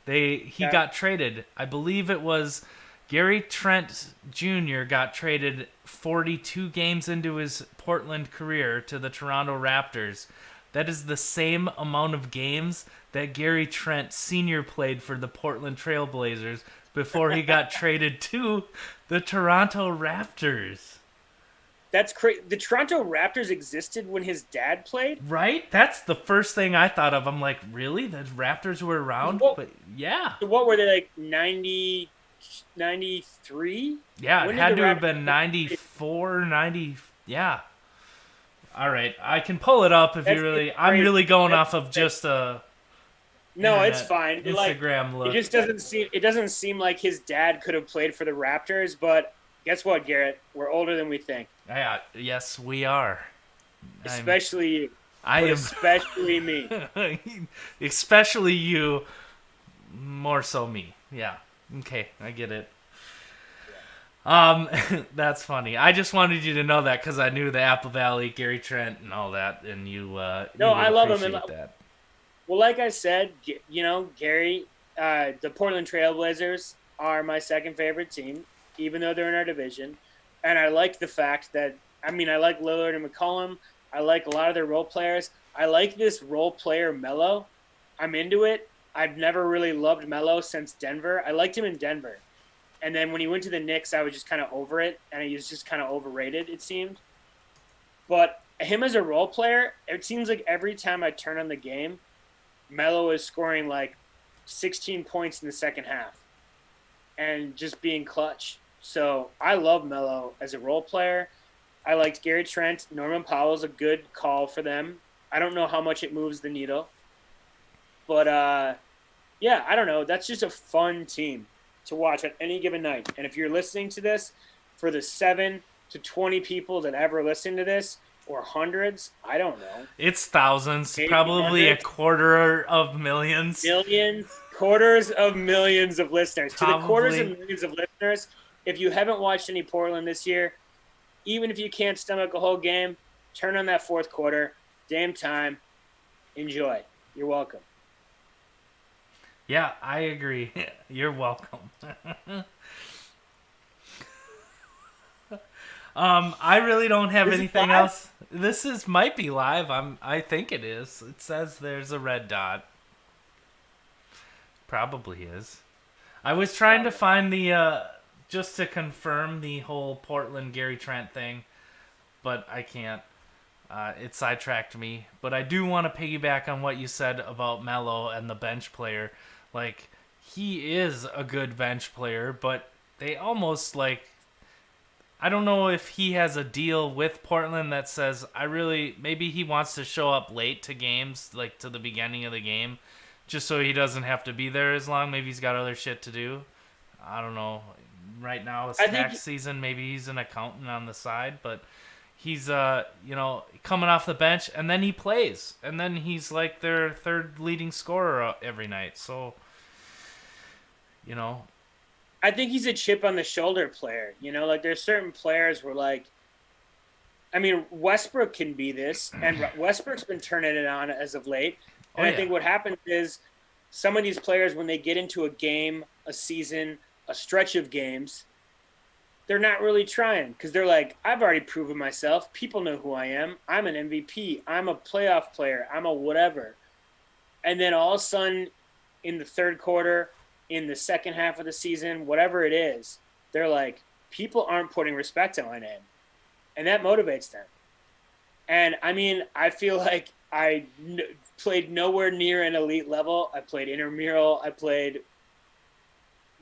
He got traded. I believe it was Gary Trent Jr. got traded 42 games into his Portland career to the Toronto Raptors. That is the same amount of games that Gary Trent Sr. played for the Portland Trail Blazers before he got traded to the Toronto Raptors. That's crazy. The Toronto Raptors existed when his dad played? Right? That's the first thing I thought of. I'm like, really? The Raptors were around? But yeah. So what were they, like 90, 93? Yeah, it had to have been 94, 90. Yeah. All right. I can pull it up if you really... I'm really going off of just a... No, it's fine. Instagram look. It doesn't seem like his dad could have played for the Raptors, but guess what, Garrett? We're older than we think. Yeah, yes, we are. Especially you. Especially me. Especially you. More so me. Yeah. Okay, I get it. That's funny. I just wanted you to know that because I knew the Apple Valley, Gary Trent, and all that, and you. No, I love him. That. Well, like I said, Gary, the Portland Trailblazers are my second favorite team, even though they're in our division. And I like the fact that, I like Lillard and McCollum. I like a lot of their role players. I like this role player Melo. I'm into it. I've never really loved Melo since Denver. I liked him in Denver. And then when he went to the Knicks, I was just kind of over it. And he was just kind of overrated, it seemed. But him as a role player, it seems like every time I turn on the game, Melo is scoring like 16 points in the second half and just being clutch. So I love Melo as a role player. I liked Gary Trent. Norman Powell's a good call for them. I don't know how much it moves the needle. But, yeah, I don't know. That's just a fun team to watch on any given night. And if you're listening to this, for the 7 to 20 people that ever listen to this, or hundreds, I don't know. It's thousands, maybe probably hundreds. A quarter of millions. Millions, quarters of millions of listeners. Probably. To the quarters of millions of listeners, if you haven't watched any Portland this year, even if you can't stomach a whole game, turn on that fourth quarter, damn time, enjoy. You're welcome. Yeah, I agree. You're welcome. I really don't have anything else. This might be live. I think it is. It says there's a red dot. Probably is. I was trying to find the just to confirm the whole Portland Gary Trent thing, but I can't. It sidetracked me. But I do want to piggyback on what you said about Melo and the bench player. Like, he is a good bench player, but they almost like... I don't know if he has a deal with Portland that says maybe he wants to show up late to games, like to the beginning of the game, just so he doesn't have to be there as long. Maybe he's got other shit to do. I don't know. Right now it's tax season. Maybe he's an accountant on the side, but he's coming off the bench and then he plays, and then he's like their third leading scorer every night. So, I think he's a chip on the shoulder player. Like there's certain players where Westbrook can be this, and Westbrook's been turning it on as of late. And I think what happens is some of these players, when they get into a game, a season, a stretch of games, they're not really trying because they're like, I've already proven myself. People know who I am. I'm an MVP. I'm a playoff player. I'm a whatever. And then all of a sudden in the third quarter, in the second half of the season, whatever it is, they're like, people aren't putting respect on my name. And that motivates them. And, I feel like I played nowhere near an elite level. I played intramural.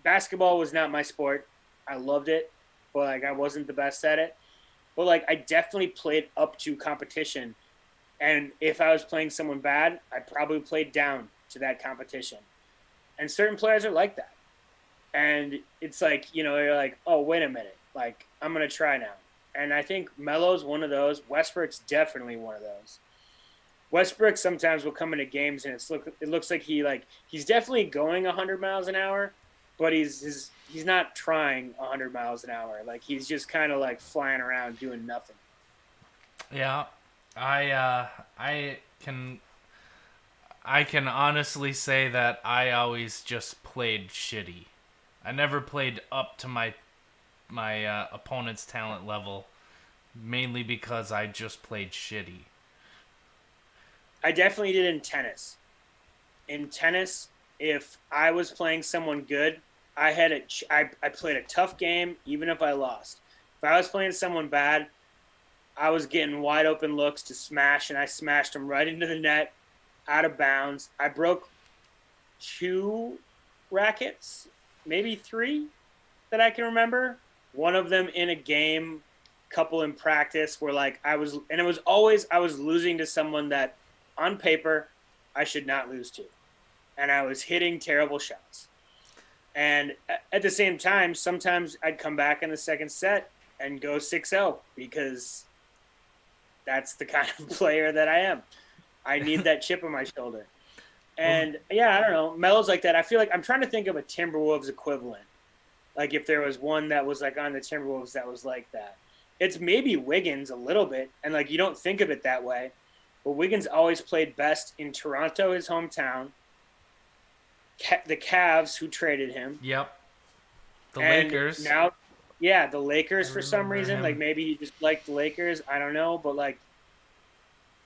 Basketball was not my sport. I loved it, but, I wasn't the best at it. But, I definitely played up to competition. And if I was playing someone bad, I probably played down to that competition. And certain players are like that. And it's like, you're like, oh, wait a minute. Like, I'm going to try now. And I think Melo's one of those. Westbrook's definitely one of those. Westbrook sometimes will come into games and it looks like he's definitely going 100 miles an hour, but he's not trying 100 miles an hour. Like, he's just kind of like flying around doing nothing. Yeah, I can honestly say that I always just played shitty. I never played up to my opponent's talent level, mainly because I just played shitty. I definitely did in tennis. In tennis, if I was playing someone good, I played a tough game even if I lost. If I was playing someone bad, I was getting wide open looks to smash, and I smashed them right into the net, out of bounds. I broke 2 rackets, maybe 3 that I can remember. One of them in a game, couple in practice, where like I was losing to someone that on paper I should not lose to. And I was hitting terrible shots. And at the same time, sometimes I'd come back in the second set and go 6-0 because that's the kind of player that I am. I need that chip on my shoulder. And yeah, I don't know. Melo's like that. I feel like I'm trying to think of a Timberwolves equivalent. Like if there was one that was like on the Timberwolves that was like that. It's maybe Wiggins a little bit. And like you don't think of it that way. But Wiggins always played best in Toronto, his hometown. The Cavs, who traded him. Yep. The Lakers. Now, yeah, the Lakers for some reason. him. Like maybe he just liked the Lakers. I don't know. But like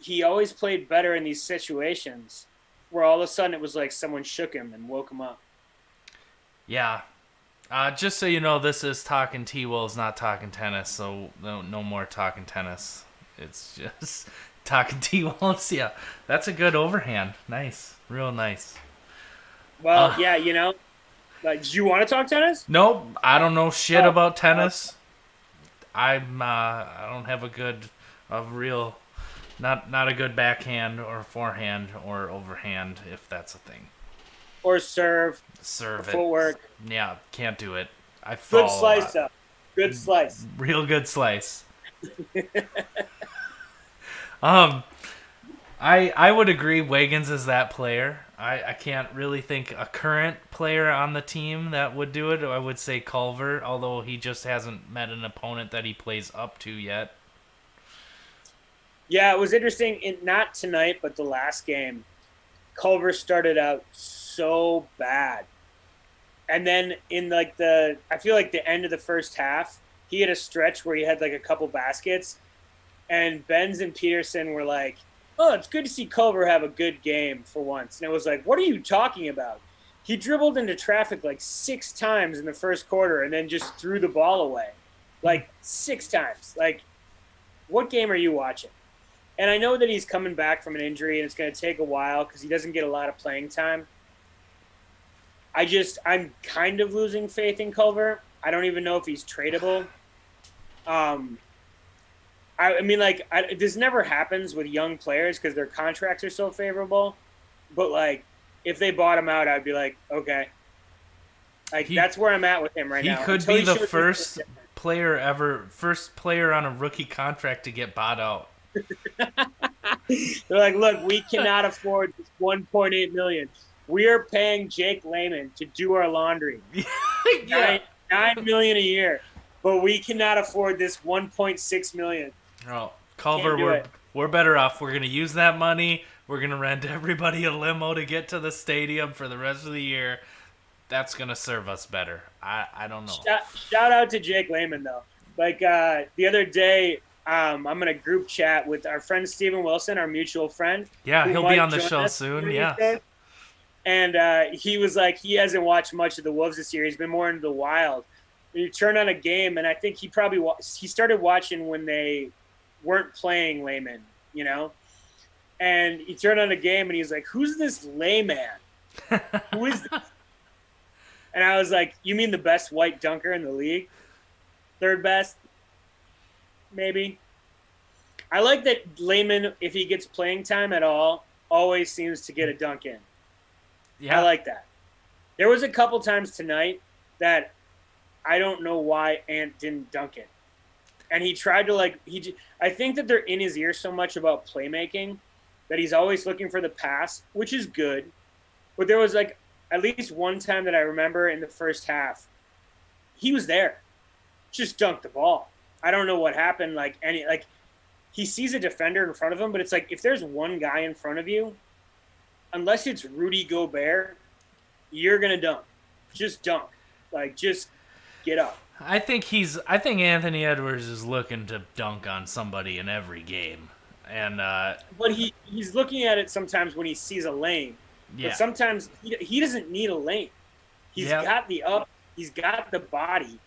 he always played better in these situations where all of a sudden it was like someone shook him and woke him up. Yeah. Just so you know, this is Talkin T-Wolves, not Talkin Tennis. So no more Talkin Tennis. It's just Talkin T-Wolves. Yeah, that's a good overhand. Nice. Real nice. Well, yeah, like, do you want to talk tennis? Nope, I don't know shit about tennis. I don't have not a good backhand or forehand or overhand, if that's a thing. Or serve it. Footwork. Yeah, can't do it. I fall. Good slice up. Good slice. Real good slice. I would agree Wiggins is that player. I can't really think a current player on the team that would do it. I would say Culver, although he just hasn't met an opponent that he plays up to yet. Yeah, it was interesting. Not tonight, but the last game, Culver started out so bad. And then in like I feel like the end of the first half, he had a stretch where he had like a couple baskets. And Benz and Peterson were like, oh, it's good to see Culver have a good game for once. And it was like, what are you talking about? He dribbled into traffic like 6 times in the first quarter and then just threw the ball away. Like 6 times. Like, what game are you watching? And I know that he's coming back from an injury and it's going to take a while because he doesn't get a lot of playing time. I'm kind of losing faith in Culver. I don't even know if he's tradable. I mean, like, this never happens with young players because their contracts are so favorable. But, like, if they bought him out, I'd be like, okay. Like, that's where I'm at with him right now. He could be the first player on a rookie contract to get bought out. They're like, look, we cannot afford this $1.8 million. We are paying Jake Layman to do our laundry. Yeah. $9 million a year. But we cannot afford this $1.6 million. Oh, Culver, we're better off. We're going to use that money. We're going to rent everybody a limo to get to the stadium for the rest of the year. That's going to serve us better. I don't know. Shout out to Jake Layman, though. Like, the other day, I'm in a group chat with our friend Steven Wilson, our mutual friend. Yeah, he'll be on the show soon. Yeah. And he was like, he hasn't watched much of the Wolves this year. He's been more into the Wild. You turn on a game, and I think he started watching when they weren't playing Layman, and he turned on a game and he's like, who's this Layman? Who is this? And I was like, you mean the best white dunker in the league? Third best? Maybe. I like that Layman, if he gets playing time at all, always seems to get a dunk in. Yeah. I like that. There was a couple times tonight that I don't know why Ant didn't dunk it. And he tried to I think that they're in his ear so much about playmaking that he's always looking for the pass, which is good. But there was like at least one time that I remember in the first half, he was there, just dunked the ball. I don't know what happened. He sees a defender in front of him, but it's like if there's one guy in front of you, unless it's Rudy Gobert, you're gonna dunk. Just dunk. Just get up. I think Anthony Edwards is looking to dunk on somebody in every game, and but he's looking at it sometimes when he sees a lane. Yeah. But sometimes he doesn't need a lane. He's got the up. He's got the body.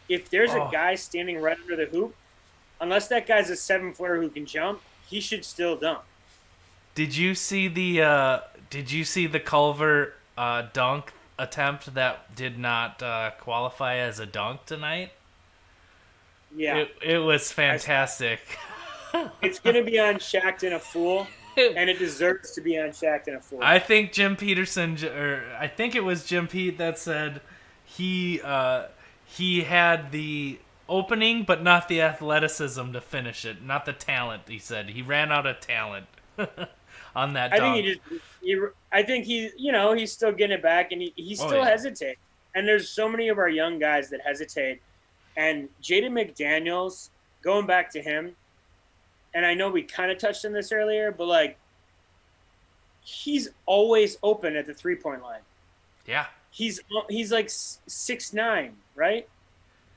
If there's a guy standing right under the hoop, unless that guy's a 7-footer who can jump, he should still dunk. Did you see the Culver dunk attempt that did not qualify as a dunk tonight? Yeah. It was fantastic. It's going to be on Shacked and a Fool, and it deserves to be on Shacked and a Fool. I think Jim Peterson, or I think it was Jim Pete that said he had the opening but not the athleticism to finish it, not the talent. He said he ran out of talent on that dunk. I think he's still getting it back, and he still hesitates. And there's so many of our young guys that hesitate. And Jaden McDaniels, going back to him, and I know we kind of touched on this earlier, but he's always open at the 3-point line. Yeah. He's like 6'9", right?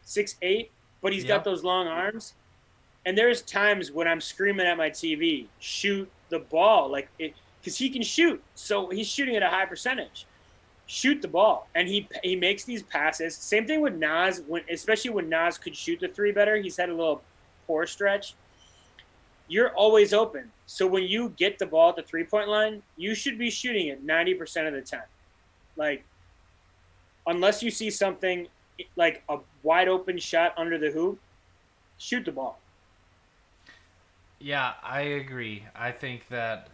6'8", but he's got those long arms. And there's times when I'm screaming at my TV, shoot the ball, because he can shoot. So he's shooting at a high percentage. Shoot the ball. And he makes these passes. Same thing with Nas, especially when Nas could shoot the three better. He's had a little poor stretch. You're always open. So when you get the ball at the 3-point line, you should be shooting it 90% of the time. Unless you see something like a wide open shot under the hoop, shoot the ball. Yeah, I agree. I think that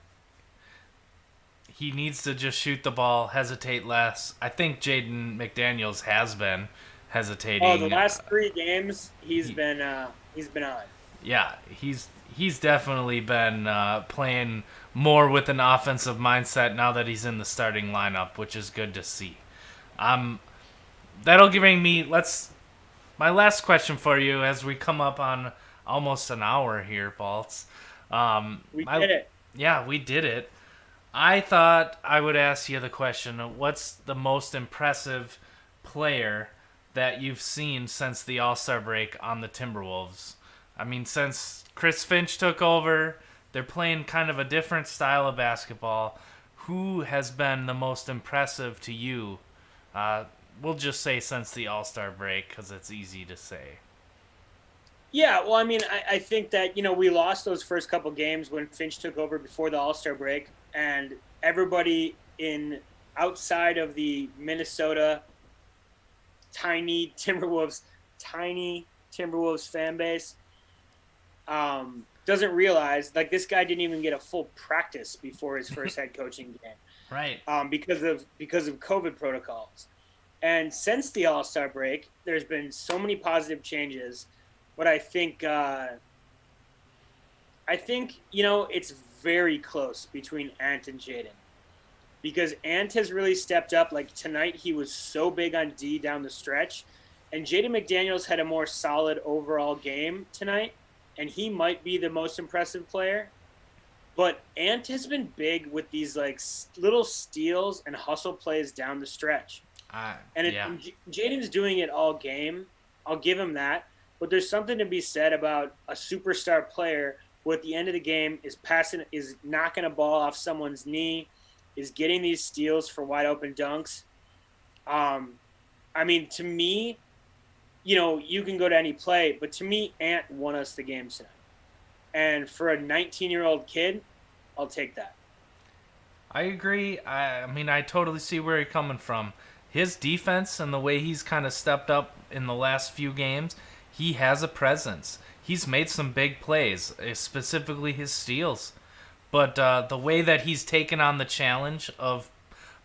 he needs to just shoot the ball, hesitate less. I think Jaden McDaniels has been hesitating. Oh, the last 3 games he's been on. Yeah, he's definitely been playing more with an offensive mindset now that he's in the starting lineup, which is good to see. That'll bring me. My last question for you as we come up on almost an hour here, Baltz. We did it. Yeah, we did it. I thought I would ask you the question, what's the most impressive player that you've seen since the All-Star break on the Timberwolves? I mean, since Chris Finch took over, they're playing kind of a different style of basketball. Who has been the most impressive to you? We'll just say since the All-Star break because it's easy to say. Yeah, well, I mean, I think that, we lost those first couple games when Finch took over before the All-Star break, and everybody outside of the Minnesota tiny Timberwolves fan base doesn't realize, this guy didn't even get a full practice before his first head coaching game. Right. Because of COVID protocols. And since the All-Star break, there's been so many positive changes. But I think it's very close between Ant and Jaden. Because Ant has really stepped up. Tonight, he was so big on D down the stretch. And Jaden McDaniels had a more solid overall game tonight. And he might be the most impressive player. But Ant has been big with these little steals and hustle plays down the stretch. Jaden's doing it all game. I'll give him that. But there's something to be said about a superstar player who at the end of the game is knocking a ball off someone's knee, is getting these steals for wide open dunks. To me, you can go to any play, but to me, Ant won us the game tonight. And for a 19-year-old kid, I'll take that. I agree. I totally see where you're coming from. His defense and the way he's kind of stepped up in the last few games, he has a presence. He's made some big plays, specifically his steals. But the way that he's taken on the challenge of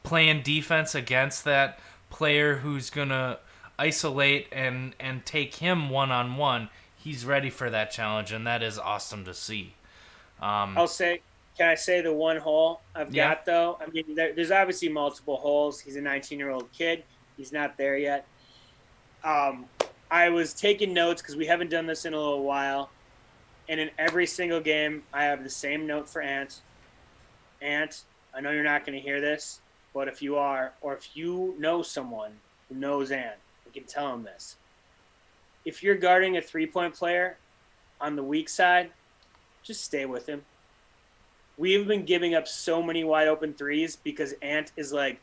playing defense against that player who's going to isolate and take him one-on-one. He's ready for that challenge, and that is awesome to see. Can I say the one hole I've got, though? I mean, there's obviously multiple holes. He's a 19-year-old kid. He's not there yet. I was taking notes because we haven't done this in a little while. And in every single game, I have the same note for Ant. Ant, I know you're not going to hear this, but if you are, or if you know someone who knows Ant, you can tell him this. If you're guarding a three-point player on the weak side, just stay with him. We've been giving up so many wide-open threes because Ant is like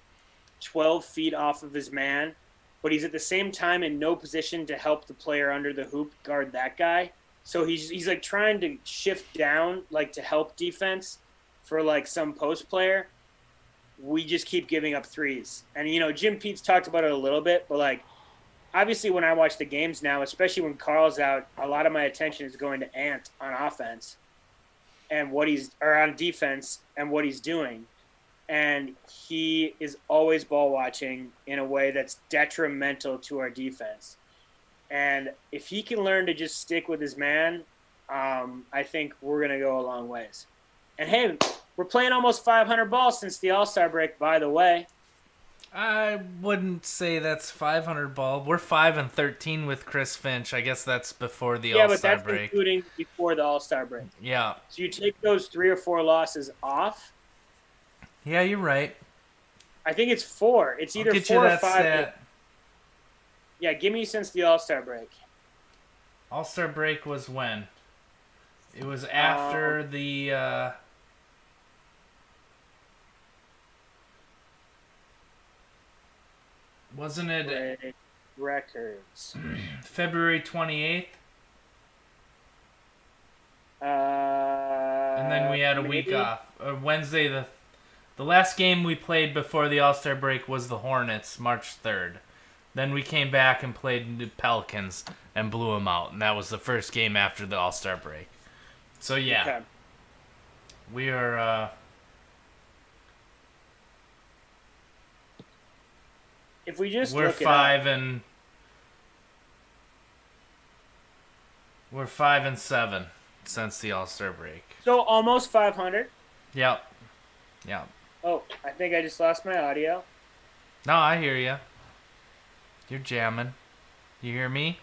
12 feet off of his man, but he's at the same time in no position to help the player under the hoop guard that guy. So he's like trying to shift down, like to help defense for like some post player. We just keep giving up threes. And, you know, Jim Pete's talked about it a little bit, but like, obviously when I watch the games now, especially when Carl's out, a lot of my attention is going to Ant on offense and on defense and what he's doing. And he is always ball watching in a way that's detrimental to our defense. And if he can learn to just stick with his man, I think we're going to go a long ways. And, hey, we're playing almost 500 balls since the All-Star break, by the way. I wouldn't say that's 500 ball. We're 5-13 with Chris Finch. I guess that's before the All-Star break. Yeah, but that's including before the All-Star break. Yeah. So you take those 3 or 4 losses off. Yeah, you're right. I think it's 4. It's either 4 or 5. Stat. Yeah, give me since the All-Star break. All-Star break was when? It was after the... Wasn't it... Records. February 28th? And then we had a week off. Wednesday, the last game we played before the All-Star break was the Hornets, March 3rd. Then we came back and played the Pelicans and blew them out. And that was the first game after the All-Star break. So, yeah. Okay. We are... If we just we're look 5-7 since the All-Star break. So almost 500. Yep. Oh, I think I just lost my audio. No, I hear you. You're jamming. You hear me?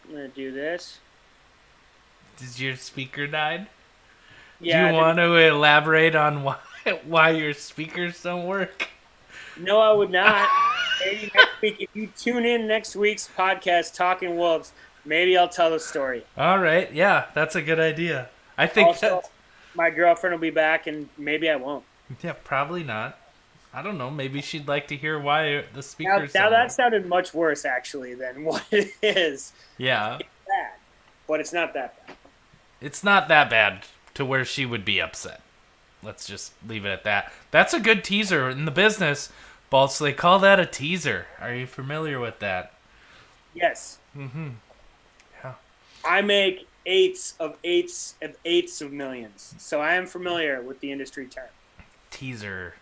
I'm gonna do this. Did your speaker died? Yeah. Do you want to elaborate on why your speakers don't work? No, I would not. Maybe next week, if you tune in next week's podcast, Talkin Wolves, maybe I'll tell the story. All right. Yeah, that's a good idea. I think also, my girlfriend will be back, and maybe I won't. Yeah, probably not. I don't know. Maybe she'd like to hear why the speakers. Now that sounded much worse, actually, than what it is. Yeah. It's bad, but it's not that bad. It's not that bad to where she would be upset. Let's just leave it at that. That's a good teaser in the business. Baltz, they call that a teaser. Are you familiar with that? Yes. Mm-hmm. Yeah. I make eights of millions, so I am familiar with the industry term. Teaser.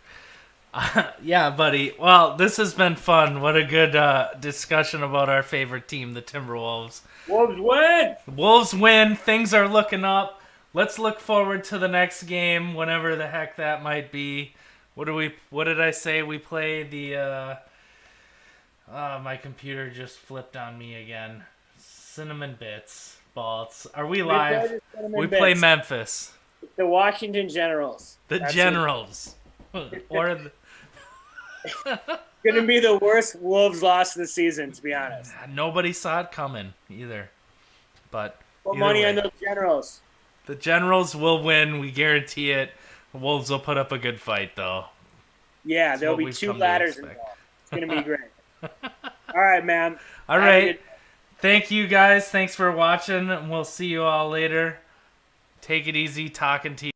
Yeah, buddy. Well, this has been fun. What a good discussion about our favorite team, the Timberwolves. Wolves win! Wolves win. Things are looking up. Let's look forward to the next game, whenever the heck that might be. What did I say? We play the my computer just flipped on me again. Cinnamon Bits. Baltz. Are we live? We play Memphis. The Washington Generals. That's Generals. Or the... Going to be the worst Wolves loss of the season, to be honest. Nobody saw it coming either. But put money on those Generals. The Generals will win. We guarantee it. The Wolves will put up a good fight, though. Yeah, there'll be 2 ladders involved. It's going to be great. All right, man. All right. Thank you, guys. Thanks for watching. We'll see you all later. Take it easy. Talkin' to you.